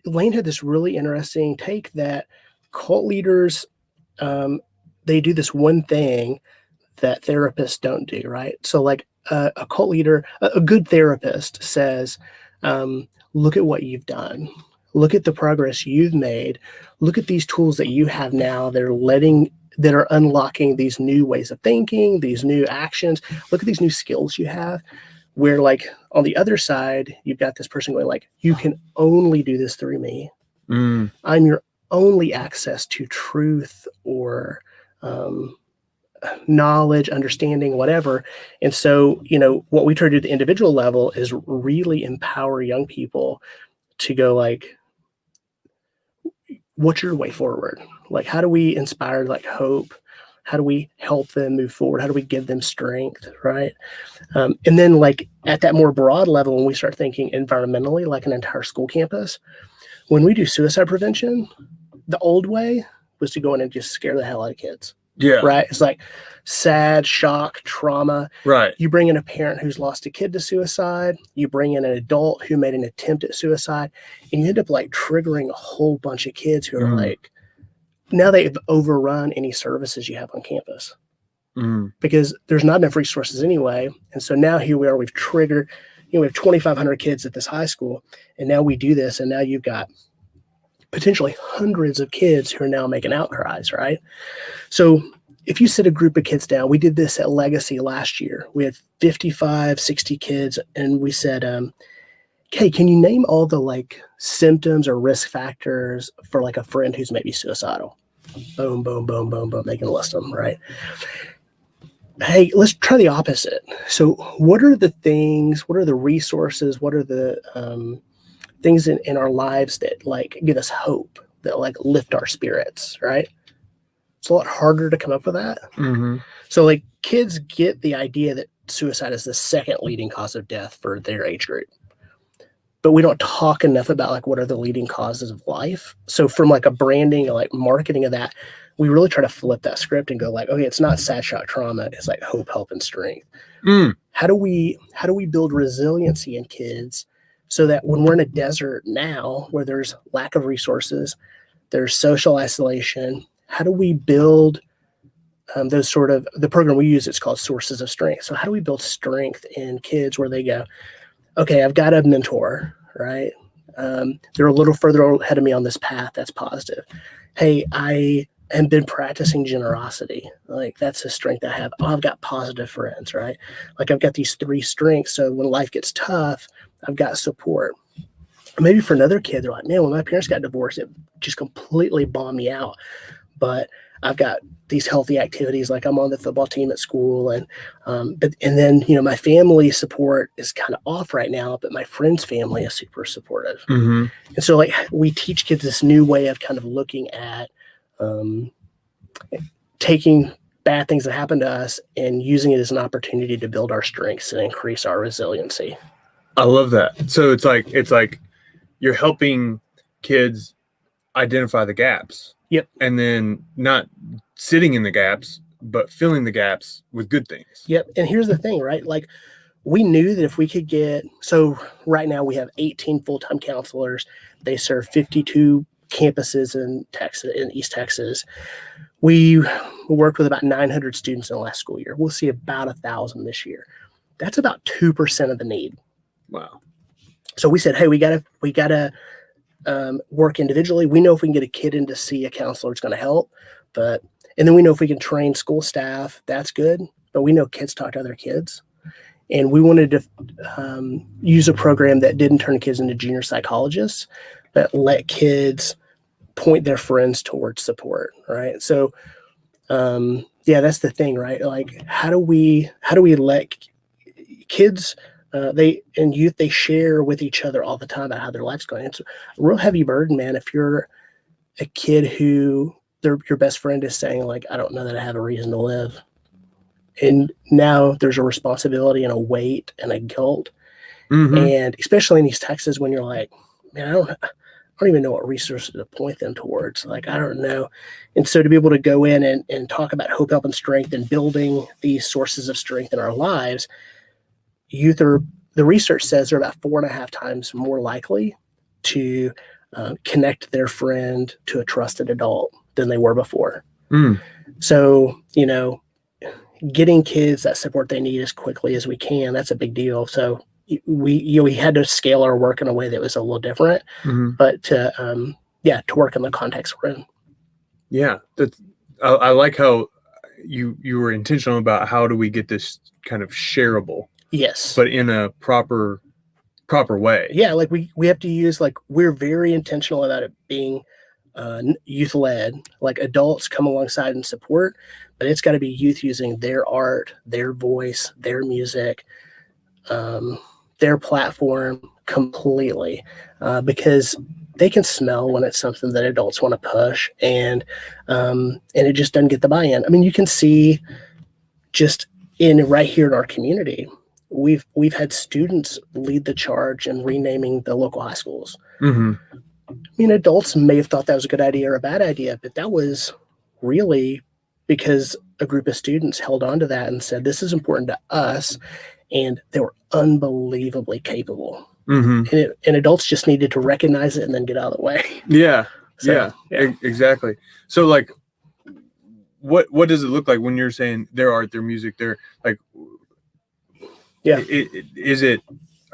Speaker 2: Lane had this really interesting take that cult leaders, they do this one thing that therapists don't do, right? So a cult leader, a good therapist says, look at what you've done. Look at the progress you've made. Look at these tools that you have now that are unlocking these new ways of thinking, these new actions. Look at these new skills you have. Where on the other side, you've got this person going you can only do this through me. I'm your only access to truth or knowledge, understanding, whatever. And so, what we try to do at the individual level is really empower young people to go what's your way forward? How do we inspire hope? How do we help them move forward? How do we give them strength? Right. And then at that more broad level, when we start thinking environmentally, an entire school campus, when we do suicide prevention, the old way was to go in and just scare the hell out of kids.
Speaker 1: Yeah.
Speaker 2: Right. It's like sad, shock, trauma.
Speaker 1: Right.
Speaker 2: You bring in a parent who's lost a kid to suicide. You bring in an adult who made an attempt at suicide, and you end up like triggering a whole bunch of kids who are like, now they've overrun any services you have on campus because there's not enough resources anyway. And so now here we are, we've triggered, we have 2,500 kids at this high school, and now we do this. And now you've got potentially hundreds of kids who are now making outcries, right? So if you sit a group of kids down, we did this at Legacy last year. We had 55, 60 kids, and we said, okay, can you name all the like symptoms or risk factors for like a friend who's maybe suicidal? Boom, boom, boom, boom, boom. They can list them, right? Hey, let's try the opposite. So what are the things, what are the resources, what are the things in our lives that like give us hope, that like lift our spirits, right? It's a lot harder to come up with that. So like kids get the idea that suicide is the second leading cause of death for their age group, but we don't talk enough about like what are the leading causes of life. So from like a branding or like marketing of that, we really try to flip that script and go like, okay, it's not sad, shock, trauma. It's like hope, help, and strength. How do we build resiliency in kids so that when we're in a desert now where there's lack of resources, there's social isolation, how do we build those sort of, the program we use, it's called Sources of Strength. So how do we build strength in kids where they go, okay, I've got a mentor, right? They're a little further ahead of me on this path. That's positive. Hey, I have been practicing generosity. Like that's a strength I have. Oh, I've got positive friends, right? Like I've got these 3 strengths. So when life gets tough, I've got support. Maybe for another kid, they're like, man, when my parents got divorced, it just completely bombed me out. But I've got these healthy activities, like I'm on the football team at school, and then my family support is kind of off right now, but my friend's family is super supportive. And so like we teach kids this new way of kind of looking at taking bad things that happen to us and using it as an opportunity to build our strengths and increase our resiliency.
Speaker 1: I love that. So it's like you're helping kids identify the gaps.
Speaker 2: Yep.
Speaker 1: And then not sitting in the gaps, but filling the gaps with good things.
Speaker 2: Yep. And here's the thing, right? Like we knew that if we could so right now we have 18 full-time counselors. They serve 52 campuses in Texas, in East Texas. We worked with about 900 students in the last school year. We'll see about 1,000 this year. That's about 2% of the need.
Speaker 1: Wow.
Speaker 2: So we said, hey, we gotta work individually. We know if we can get a kid in to see a counselor, it's going to help. And then we know if we can train school staff, that's good. But we know kids talk to other kids. And we wanted to use a program that didn't turn kids into junior psychologists, but let kids point their friends towards support, right? So, that's the thing, right? Like, how do we let kids, youth, they share with each other all the time about how their life's going. It's a real heavy burden, man. If you're a kid who your best friend is saying like, I don't know that I have a reason to live. And now there's a responsibility and a weight and a guilt. And especially in East Texas, when you're like, man, I don't even know what resources to point them towards. Like, I don't know. And so to be able to go in and talk about hope, help, and strength and building these sources of strength in our lives, youth the research says they're about 4.5 times more likely to connect their friend to a trusted adult than they were before. So, getting kids that support they need as quickly as we can, that's a big deal. So we had to scale our work in a way that was a little different, but to work in the context we're in. Yeah.
Speaker 1: I like how you were intentional about how do we get this kind of shareable.
Speaker 2: Yes.
Speaker 1: But in a proper way.
Speaker 2: Yeah. Like we have to use, like, we're very intentional about it being youth led, like adults come alongside and support, but it's got to be youth using their art, their voice, their music, their platform completely, because they can smell when it's something that adults want to push, and it just doesn't get the buy-in. I mean, you can see just right here in our community, we've had students lead the charge in renaming the local high schools. I mean, adults may have thought that was a good idea or a bad idea, but that was really because a group of students held on to that and said, this is important to us. And they were unbelievably capable.
Speaker 1: Mm-hmm.
Speaker 2: And adults just needed to recognize it and then get out of the way.
Speaker 1: Yeah.
Speaker 2: So,
Speaker 1: yeah. Exactly. So like, what does it look like when you're saying their art, their music, their like,
Speaker 2: yeah.
Speaker 1: Is it,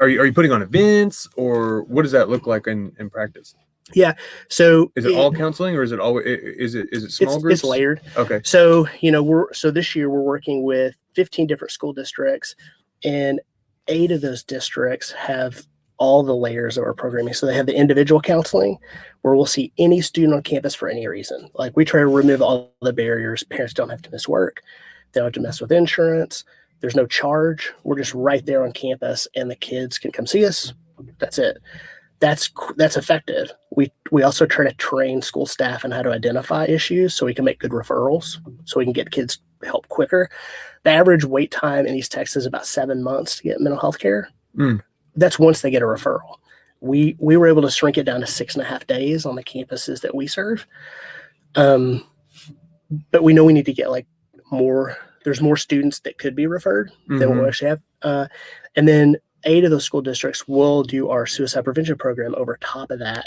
Speaker 1: are you putting on events, or what does that look like in practice?
Speaker 2: Yeah. So
Speaker 1: is it all counseling, or is it always, is it small groups?
Speaker 2: It's layered.
Speaker 1: Okay.
Speaker 2: So, this year we're working with 15 different school districts, and 8 of those districts have all the layers of our programming. So they have the individual counseling, where we'll see any student on campus for any reason. Like, we try to remove all the barriers. Parents don't have to miss work. They don't have to mess with insurance. There's no charge. We're just right there on campus, and the kids can come see us. That's it. That's effective. We also try to train school staff on how to identify issues so we can make good referrals, so we can get kids help quicker. The average wait time in East Texas is about 7 months to get mental health care. That's once they get a referral. We were able to shrink it down to 6.5 days on the campuses that we serve. But we know we need to get more. There's more students that could be referred than what we actually have. And then 8 of those school districts will do our suicide prevention program over top of that.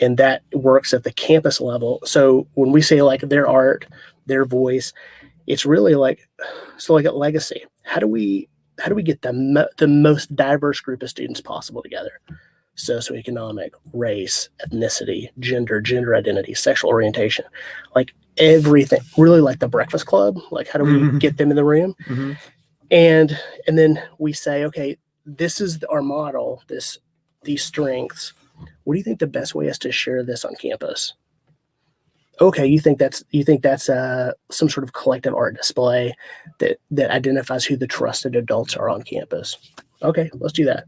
Speaker 2: And that works at the campus level. So when we say their art, their voice, it's really like at Legacy, how do we get the most diverse group of students possible together? Socioeconomic, race, ethnicity, gender identity, sexual orientation, everything, really like the Breakfast Club. How do we get them in the room? And then we say, okay, this is our model, these strengths. What do you think the best way is to share this on campus? Okay, you think that's some sort of collective art display that identifies who the trusted adults are on campus. Okay, let's do that.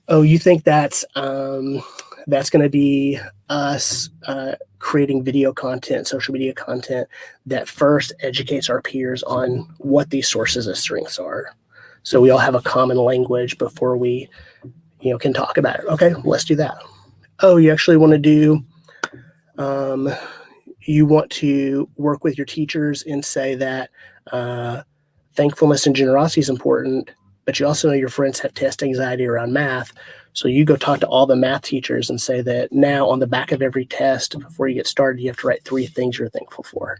Speaker 2: Oh, you think that's going to be us creating video content, social media content that first educates our peers on what these sources of strengths are, so we all have a common language before we can talk about it. Okay, let's do that. Oh, you actually want to do you want to work with your teachers and say that thankfulness and generosity is important, but you also know your friends have test anxiety around math. So you go talk to all the math teachers and say that now on the back of every test, before you get started, you have to write 3 things you're thankful for.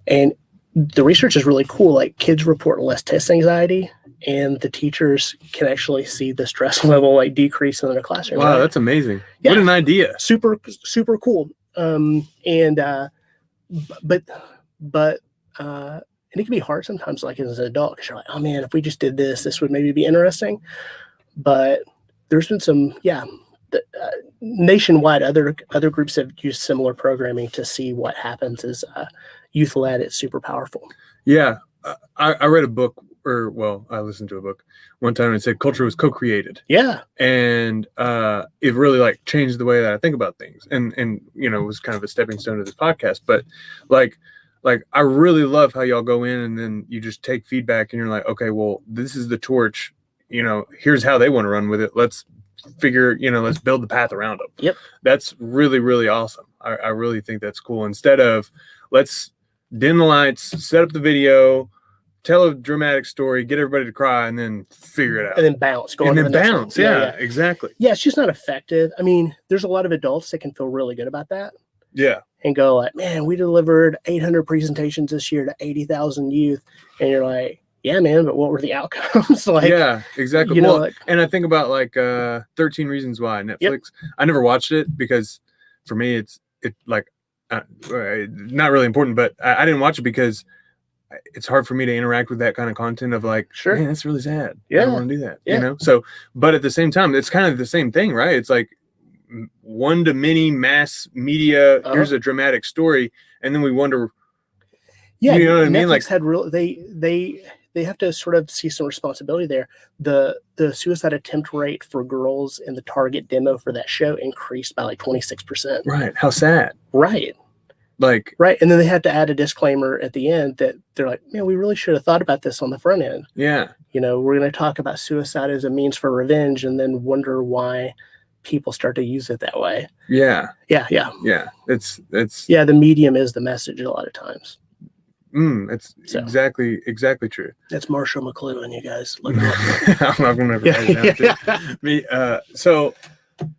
Speaker 2: And the research is really cool. Kids report less test anxiety, and the teachers can actually see the stress level decrease in their classroom.
Speaker 1: Wow, right? That's amazing. Yeah. What an idea.
Speaker 2: Super, super cool. And it can be hard sometimes, as an adult, because you're like, oh man, if we just did this would maybe be interesting. But there's been some, nationwide, other groups have used similar programming to see what happens as youth led. It's super powerful.
Speaker 1: Yeah. I read a book, I listened to a book one time, and it said culture was co-created.
Speaker 2: Yeah.
Speaker 1: And it really changed the way that I think about things. And it was kind of a stepping stone to this podcast. But I really love how y'all go in and then you just take feedback and you're like, okay, well, this is the torch. Here's how they want to run with it. Let's figure, let's build the path around them.
Speaker 2: Yep.
Speaker 1: That's really, really awesome. I really think that's cool. Instead of let's dim the lights, set up the video, tell a dramatic story, get everybody to cry, and then figure it out.
Speaker 2: And then bounce.
Speaker 1: Yeah, exactly.
Speaker 2: Yeah, it's just not effective. I mean, there's a lot of adults that can feel really good about that.
Speaker 1: Yeah.
Speaker 2: And go man, we delivered 800 presentations this year to 80,000 youth. And you're like, yeah, man, but what were the outcomes?
Speaker 1: Yeah, exactly. And I think about 13 Reasons Why, Netflix. Yep. I never watched it because for me, it's not really important, but I didn't watch it because it's hard for me to interact with that kind of content of
Speaker 2: sure,
Speaker 1: man, that's really sad.
Speaker 2: Yeah.
Speaker 1: I don't want to do that, So, but at the same time, it's kind of the same thing, right? It's one to many mass media. Here's a dramatic story, and then we wonder.
Speaker 2: Yeah,
Speaker 1: you know what
Speaker 2: Netflix
Speaker 1: I mean?
Speaker 2: Had they have to sort of see some responsibility there. The suicide attempt rate for girls in the target demo for that show increased by 26%.
Speaker 1: Right. How sad.
Speaker 2: Right. Right. And then they had to add a disclaimer at the end that they're like, man, we really should have thought about this on the front end.
Speaker 1: Yeah.
Speaker 2: We're going to talk about suicide as a means for revenge and then wonder why people start to use it that way.
Speaker 1: Yeah.
Speaker 2: Yeah.
Speaker 1: It's
Speaker 2: the medium is the message a lot of times.
Speaker 1: It's
Speaker 2: So.
Speaker 1: exactly true.
Speaker 2: That's Marshall McLuhan, you guys. Look him up.
Speaker 1: I'm not gonna ever write it down too. Me,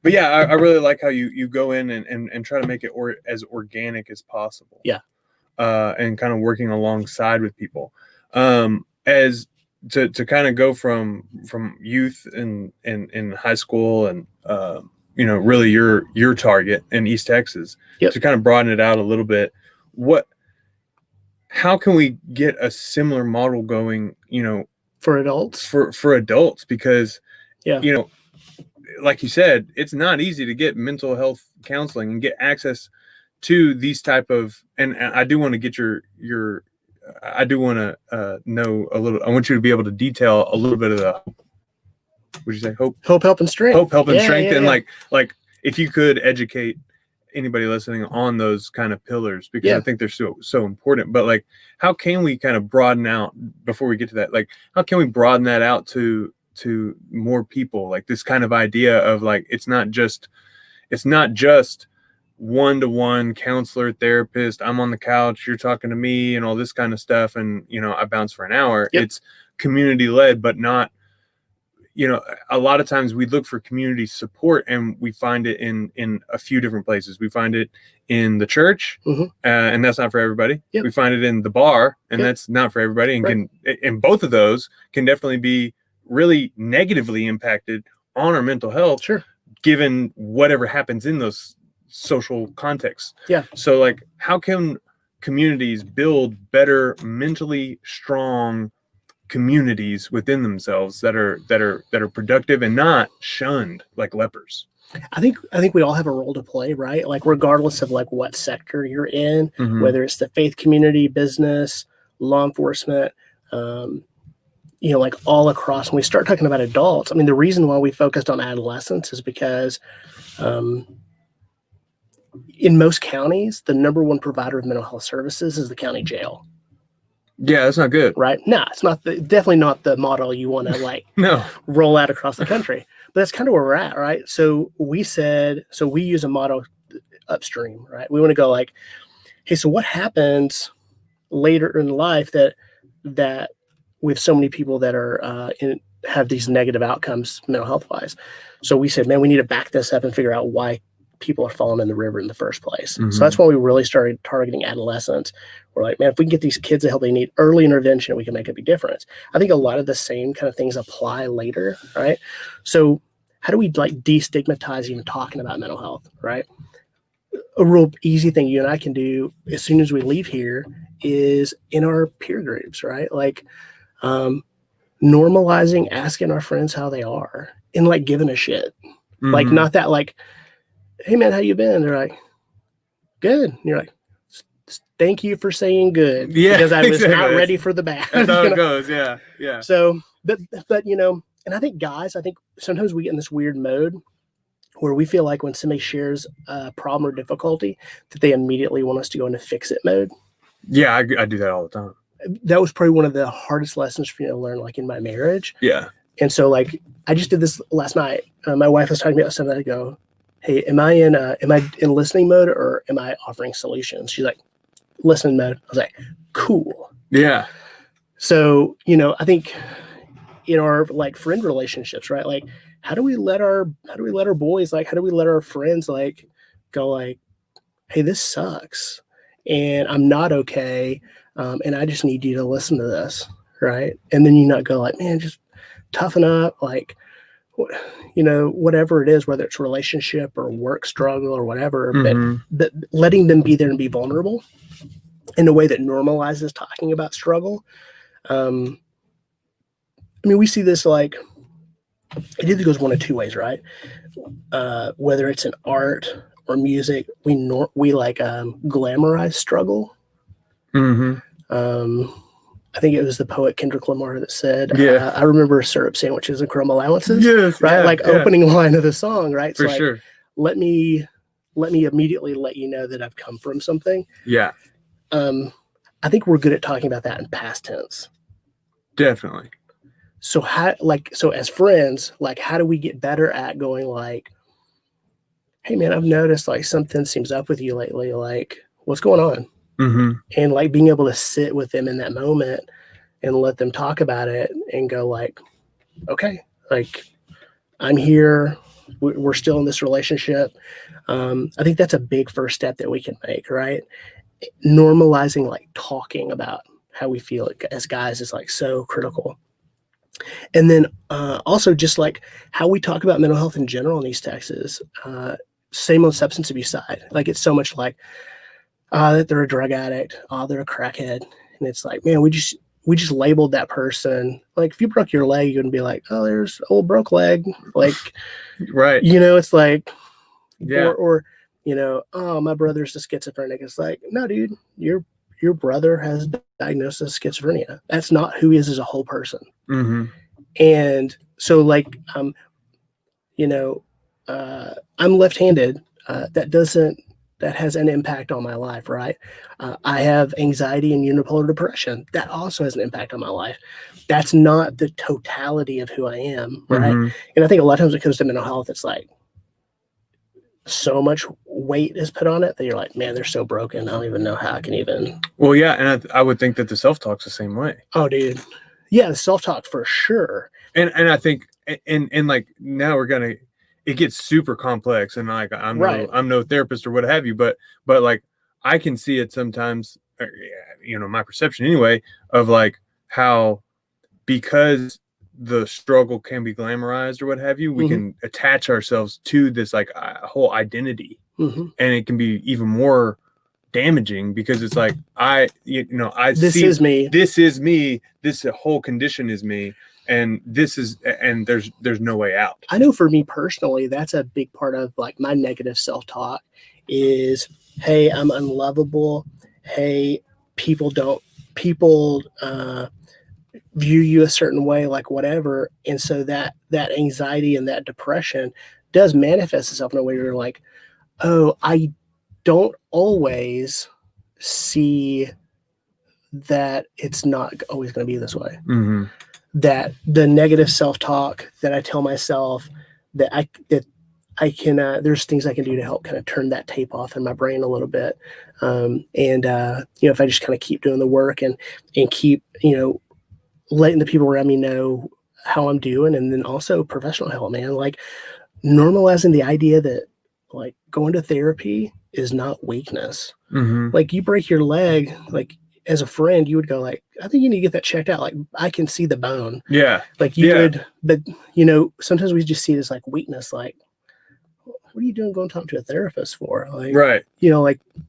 Speaker 1: but yeah, I really like how you go in and try to make it as organic as possible.
Speaker 2: Yeah.
Speaker 1: And kind of working alongside with people. As to kind of go from youth in high school and really your target in East Texas, to kind of broaden it out a little bit. How can we get a similar model going,
Speaker 2: for adults?
Speaker 1: For adults, because like you said, it's not easy to get mental health counseling and get access to these type of, and I do want to get I do want to know a little. I want you to be able to detail a little bit of the, would you say hope, help, and strength, and like if you could educate anybody listening on those kind of pillars, because I think they're so important. But like, how can we kind of broaden out, before we get to that, like how can we broaden that out to more people, like this kind of idea of like, it's not just one-to-one counselor, therapist, I'm on the couch, you're talking to me and all this kind of stuff, and I bounce for an hour. It's community led, but not, a lot of times we look for community support and we find it in a few different places. We find it in the church, and that's not for everybody. We find it in the bar, and that's not for everybody, and and both of those can definitely be really negatively impacted on our mental health, given whatever happens in those social contexts. So like, how can communities build better mentally strong communities within themselves that are productive and not shunned like lepers?
Speaker 2: I think we all have a role to play, right? Like regardless of like what sector you're in, whether it's the faith community, business, law enforcement, like all across. When we start talking about adults, I mean, the reason why we focused on adolescents is because in most counties, the number one provider of mental health services is the county jail.
Speaker 1: Yeah, that's not good.
Speaker 2: Right? No, it's not. Definitely not the model you want to like roll out across the country. But that's kind of where we're at, right? So we use a model upstream, right? We want to go like, hey, so what happens later in life that with so many people that are have these negative outcomes mental health wise? So we said, man, we need to back this up and figure out why people are falling in the river in the first place. So that's why we really started targeting adolescents. We're like, man, if we can get these kids the help they need, early intervention, we can make a big difference. I think a lot of the same kind of things apply later, right? So how do we like destigmatize even talking about mental health, right? A real easy thing you and I can do as soon as we leave here is in our peer groups, right? Like normalizing asking our friends how they are and like giving a shit. Like not that like, hey man, how you been? They're like, good. And you're like, thank you for saying good.
Speaker 1: Yeah,
Speaker 2: because I was not ready for the bad.
Speaker 1: That's how it goes. Yeah.
Speaker 2: So, but and I think guys, sometimes we get in this weird mode where we feel like when somebody shares a problem or difficulty, that they immediately want us to go into fix it mode.
Speaker 1: Yeah, I do that all the time.
Speaker 2: That was probably one of the hardest lessons for me to learn, like in my marriage.
Speaker 1: Yeah.
Speaker 2: And so, like, I just did this last night. My wife was talking about something. I go, hey, am I in listening mode or am I offering solutions? She's like, listening mode. I was like, cool.
Speaker 1: Yeah.
Speaker 2: So, I think in our like friend relationships, right? Like, how do we let our boys, like, how do we let our friends like go like, hey, this sucks and I'm not okay. And I just need you to listen to this. Right. And then you not go like, man, just toughen up. Like, whatever it is, whether it's relationship or work struggle or whatever, but letting them be there and be vulnerable in a way that normalizes talking about struggle. We see this like, it either goes one of two ways, right? Whether it's in art or music, we like glamorize struggle. I think it was the poet Kendrick Lamar that said, I remember syrup sandwiches and crumb allowances. Yes, right? Opening line of the song, right?
Speaker 1: For
Speaker 2: so
Speaker 1: sure.
Speaker 2: Let me immediately let you know that I've come from something.
Speaker 1: Yeah.
Speaker 2: I think we're good at talking about that in past tense.
Speaker 1: Definitely.
Speaker 2: So as friends, like, how do we get better at going like, hey man, I've noticed like something seems up with you lately. Like, what's going on? and like being able to sit with them in that moment and let them talk about it and go like, okay, like I'm here. We're still in this relationship. I think that's a big first step that we can make, right? Normalizing like talking about how we feel as guys is like so critical. And then also just like how we talk about mental health in general in East Texas. Same on substance abuse side. Like it's so much like that they're a drug addict, they're a crackhead, and it's like, man, we just labeled that person. Like if you broke your leg, you wouldn't be like, oh, there's old broke leg. Like,
Speaker 1: right.
Speaker 2: You know, it's like,
Speaker 1: yeah.
Speaker 2: Or you know, oh, my brother's a schizophrenic. It's like, no, dude, your brother has diagnosis of schizophrenia. That's not who he is as a whole person. And so like, you know, I'm left-handed. That has an impact on my life, right? I have anxiety and unipolar depression. That also has an impact on my life. That's not the totality of who I am, right? And I think a lot of times when it comes to mental health, it's like so much weight is put on it that you're like, man, they're so broken. I don't even know how I can even.
Speaker 1: Well, yeah, and I would think that the self-talk's the same way.
Speaker 2: Oh, dude. Yeah, the self-talk for sure.
Speaker 1: And I think, and like now it gets super complex, and like I'm no therapist or what have you, but like I can see it sometimes, you know, my perception anyway, of like how because the struggle can be glamorized or what have you, we can attach ourselves to this like whole identity, and it can be even more damaging because it's like this is me, this whole condition is me. And there's no way out.
Speaker 2: I know for me personally, that's a big part of like my negative self-talk is, hey, I'm unlovable. Hey, people view you a certain way, like whatever. And so that anxiety and that depression does manifest itself in a way where you're like, oh, I don't always see that it's not always going to be this way. That the negative self-talk that I tell myself that I can, there's things I can do to help kind of turn that tape off in my brain a little bit. You know, if I just kind of keep doing the work and keep, you know, letting the people around me know how I'm doing. And then also professional help, man, like normalizing the idea that like going to therapy is not weakness. Like you break your leg, like as a friend, you would go like, I think you need to get that checked out. Like I can see the bone.
Speaker 1: Yeah.
Speaker 2: Like you would, but you know, sometimes we just see it as like weakness. Like, what are you doing going to talk to a therapist for? Like,
Speaker 1: right.
Speaker 2: You know, like, I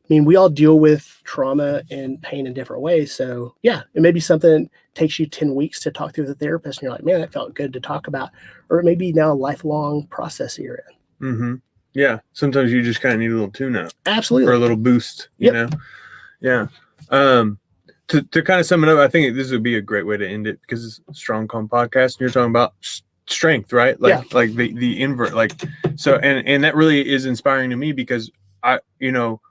Speaker 2: mean, we all deal with trauma and pain in different ways. So yeah, it may be something that takes you 10 weeks to talk to the therapist and you're like, man, that felt good to talk about. Or it may be now a lifelong process you're in.
Speaker 1: Yeah. Sometimes you just kind of need a little tune-up.
Speaker 2: Absolutely.
Speaker 1: Or a little boost, you know? Yeah. To kind of sum it up, I think this would be a great way to end it because it's a strong calm podcast and you're talking about strength, right? Like like the invert, like so and that really is inspiring to me because you know,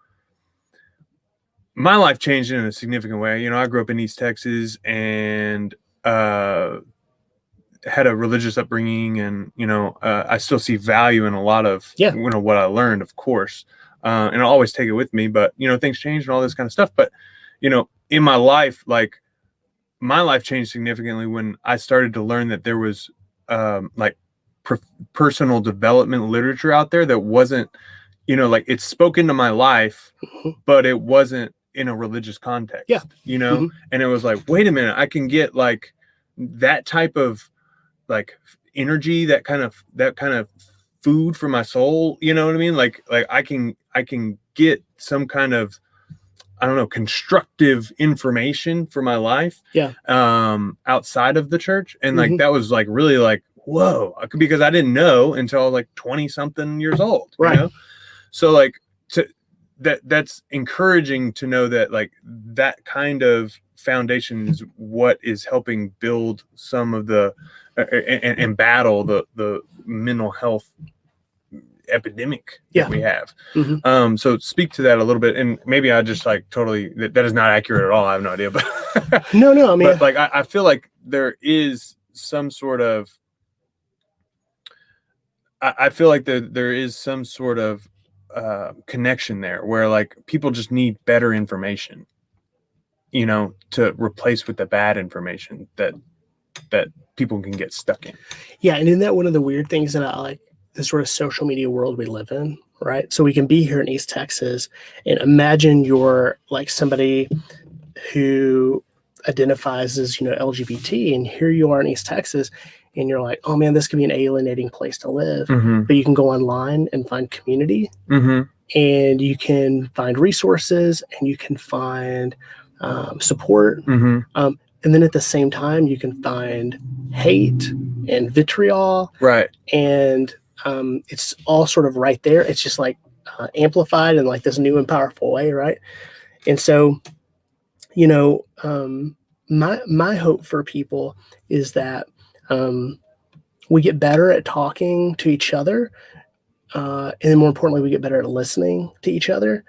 Speaker 1: my life changed in a significant way. You know, I grew up in East Texas and had a religious upbringing, and you know, I still see value in a lot of you know what I learned, of course, and I'll always take it with me. But you know, things change and all this kind of stuff. But you know, in my life, like my life changed significantly when I started to learn that there was like personal development literature out there that wasn't, you know, like it spoke into my life, but it wasn't in a religious context. You know, and it was like, wait a minute, I can get like that type of like energy, that kind of food for my soul, you know what I mean? Like I can get some kind of, I don't know, constructive information for my life outside of the church. And like that was like really like, whoa, because I didn't know until I was like 20 something years old, you know? So like that's encouraging to know that like that kind of foundation is what is helping build some of the and battle the mental health epidemic that we have. So speak to that a little bit, and maybe I just like totally that is not accurate at all. I have no idea, but
Speaker 2: no, I mean,
Speaker 1: but like I feel like there is some sort of I feel like there is some sort of connection there where like people just need better information, you know, to replace with the bad information that people can get stuck in.
Speaker 2: Yeah. And isn't that one of the weird things about like the sort of social media world we live in, right? So we can be here in East Texas and imagine you're like somebody who identifies as, you know, LGBT, and here you are in East Texas and you're like, oh man, this could be an alienating place to live.
Speaker 1: Mm-hmm.
Speaker 2: But you can go online and find community,
Speaker 1: Mm-hmm.
Speaker 2: and you can find resources, and you can find support.
Speaker 1: Mm-hmm.
Speaker 2: And then at the same time, you can find hate and vitriol.
Speaker 1: Right.
Speaker 2: And it's all sort of right there. It's just like amplified in like this new and powerful way, right? And so, you know, my hope for people is that we get better at talking to each other, and then more importantly, we get better at listening to each other,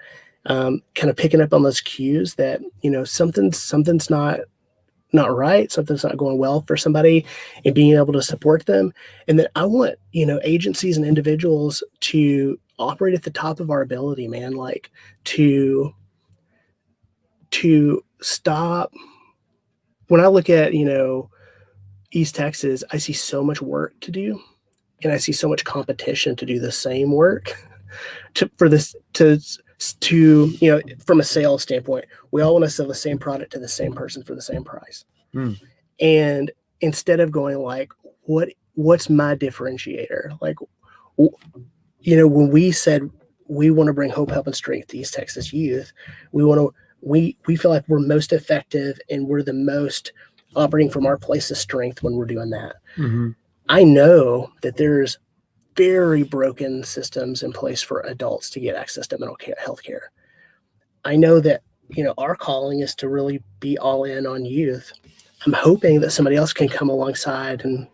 Speaker 2: kind of picking up on those cues that, you know, something's not right, something's not going well for somebody, and being able to support them. And then I want, you know, agencies and individuals to operate at the top of our ability, man, like to stop. When I look at, you know, East Texas, I see so much work to do, and I see so much competition to do the same work to, you know, from a sales standpoint, we all want to sell the same product to the same person for the same price.
Speaker 1: Mm.
Speaker 2: And instead of going like, what's my differentiator? Like, you know, when we said we want to bring hope, help, and strength to East Texas youth, we feel like we're most effective and we're the most operating from our place of strength when we're doing that.
Speaker 1: Mm-hmm.
Speaker 2: I know that there's very broken systems in place for adults to get access to mental health care. I know that, you know, our calling is to really be all in on youth. I'm hoping that somebody else can come alongside and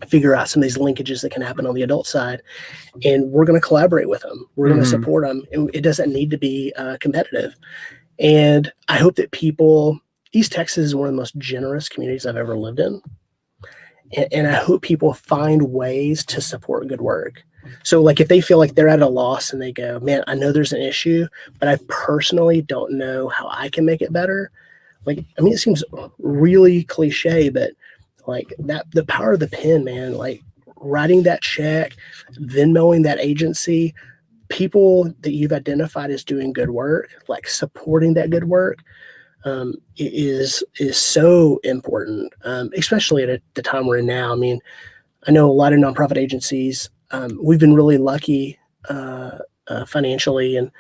Speaker 2: figure out some of these linkages that can happen on the adult side, and we're going to collaborate with them. We're going to support them. It doesn't need to be competitive. And I hope that East Texas is one of the most generous communities I've ever lived in. And I hope people find ways to support good work. So like if they feel like they're at a loss and they go, man, I know there's an issue, but I personally don't know how I can make it better. Like, I mean, it seems really cliche, but like that, the power of the pen, man, like writing that check, Venmoing that agency, people that you've identified as doing good work, like supporting that good work, is so important, especially at the time we're in now. I mean, I know a lot of nonprofit agencies, we've been really lucky financially, and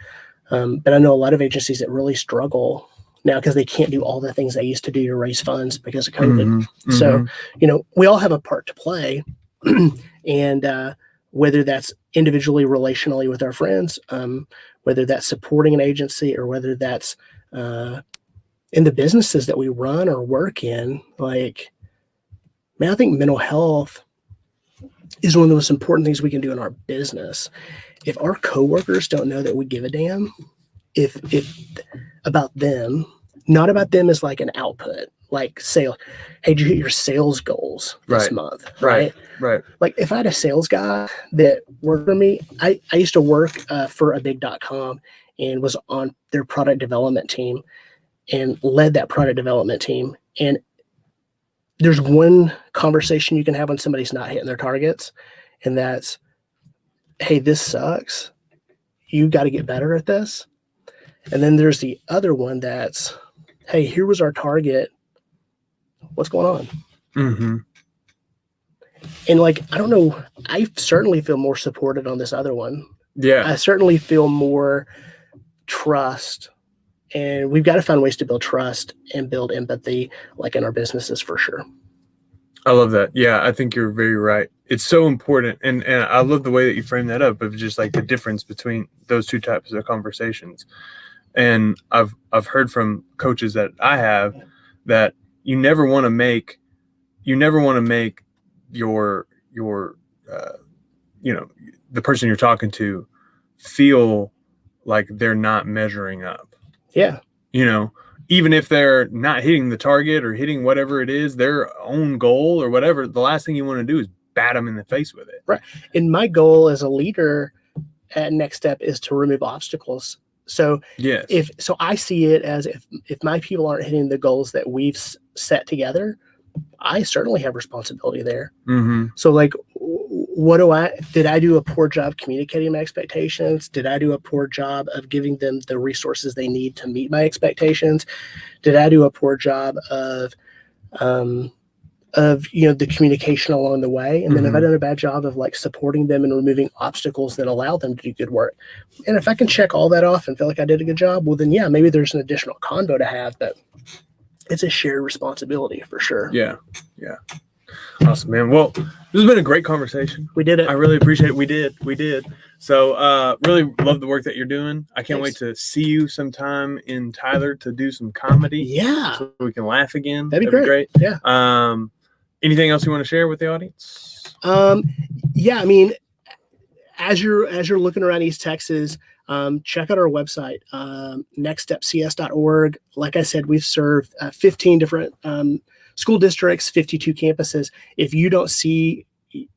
Speaker 2: but I know a lot of agencies that really struggle now because they can't do all the things they used to do to raise funds because of COVID.
Speaker 1: Mm-hmm.
Speaker 2: So, you know, we all have a part to play, and whether that's individually, relationally with our friends, whether that's supporting an agency, or whether that's in the businesses that we run or work in, like, man, I think mental health is one of the most important things we can do in our business. If our coworkers don't know that we give a damn, if about them, not about them as like an output, like sales. Hey, did you hit your sales goals this month?
Speaker 1: Right.
Speaker 2: Like if I had a sales guy that worked for me, I used to work for a big.com and was on their product development team and led that product development team. And there's one conversation you can have when somebody's not hitting their targets, and that's, hey, this sucks. You got to get better at this. And then there's the other one that's, hey, here was our target. What's going on?
Speaker 1: Mm-hmm.
Speaker 2: And like, I don't know, I certainly feel more supported on this other one.
Speaker 1: Yeah.
Speaker 2: I certainly feel more trust. And we've got to find ways to build trust and build empathy, like in our businesses, for sure.
Speaker 1: I love that. Yeah, I think you're very right. It's so important. And I love the way that you frame that up, of just like the difference between those two types of conversations. And I've heard from coaches that I have that you never want to make your you know, the person you're talking to feel like they're not measuring up.
Speaker 2: Yeah.
Speaker 1: You know, even if they're not hitting the target or hitting whatever it is, their own goal or whatever, the last thing you want to do is bat them in the face with it.
Speaker 2: Right. And my goal as a leader at Next Step is to remove obstacles. So
Speaker 1: Yes.
Speaker 2: So I see it as if my people aren't hitting the goals that we've set together, I certainly have responsibility there.
Speaker 1: Mm-hmm.
Speaker 2: So like, did I do a poor job communicating my expectations? Did I do a poor job of giving them the resources they need to meet my expectations? Did I do a poor job of the communication along the way? And then have I done a bad job of like supporting them and removing obstacles that allow them to do good work? And if I can check all that off and feel like I did a good job, well then yeah, maybe there's an additional convo to have, but it's a shared responsibility for sure.
Speaker 1: Yeah. Awesome, man. Well, this has been a great conversation.
Speaker 2: We did it.
Speaker 1: I really appreciate it. We did. So really love the work that you're doing. I can't wait to see you sometime in Tyler to do some comedy.
Speaker 2: Yeah.
Speaker 1: So we can laugh again.
Speaker 2: That'd be great.
Speaker 1: Yeah. Anything else you want to share with the audience?
Speaker 2: Yeah, I mean, as you're looking around East Texas, check out our website, nextstepcs.org. Like I said, we've served 15 different school districts, 52 campuses. If you don't see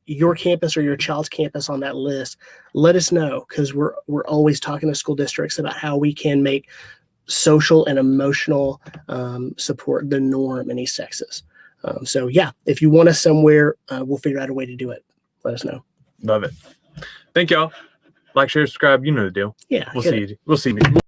Speaker 2: your campus or your child's campus on that list, let us know, because we're always talking to school districts about how we can make social and emotional support the norm in East Texas. So yeah, if you want us somewhere, we'll figure out a way to do it. Let us know.
Speaker 1: Love it. Thank y'all. Like, share, subscribe. You know the deal.
Speaker 2: Yeah.
Speaker 1: We'll see you.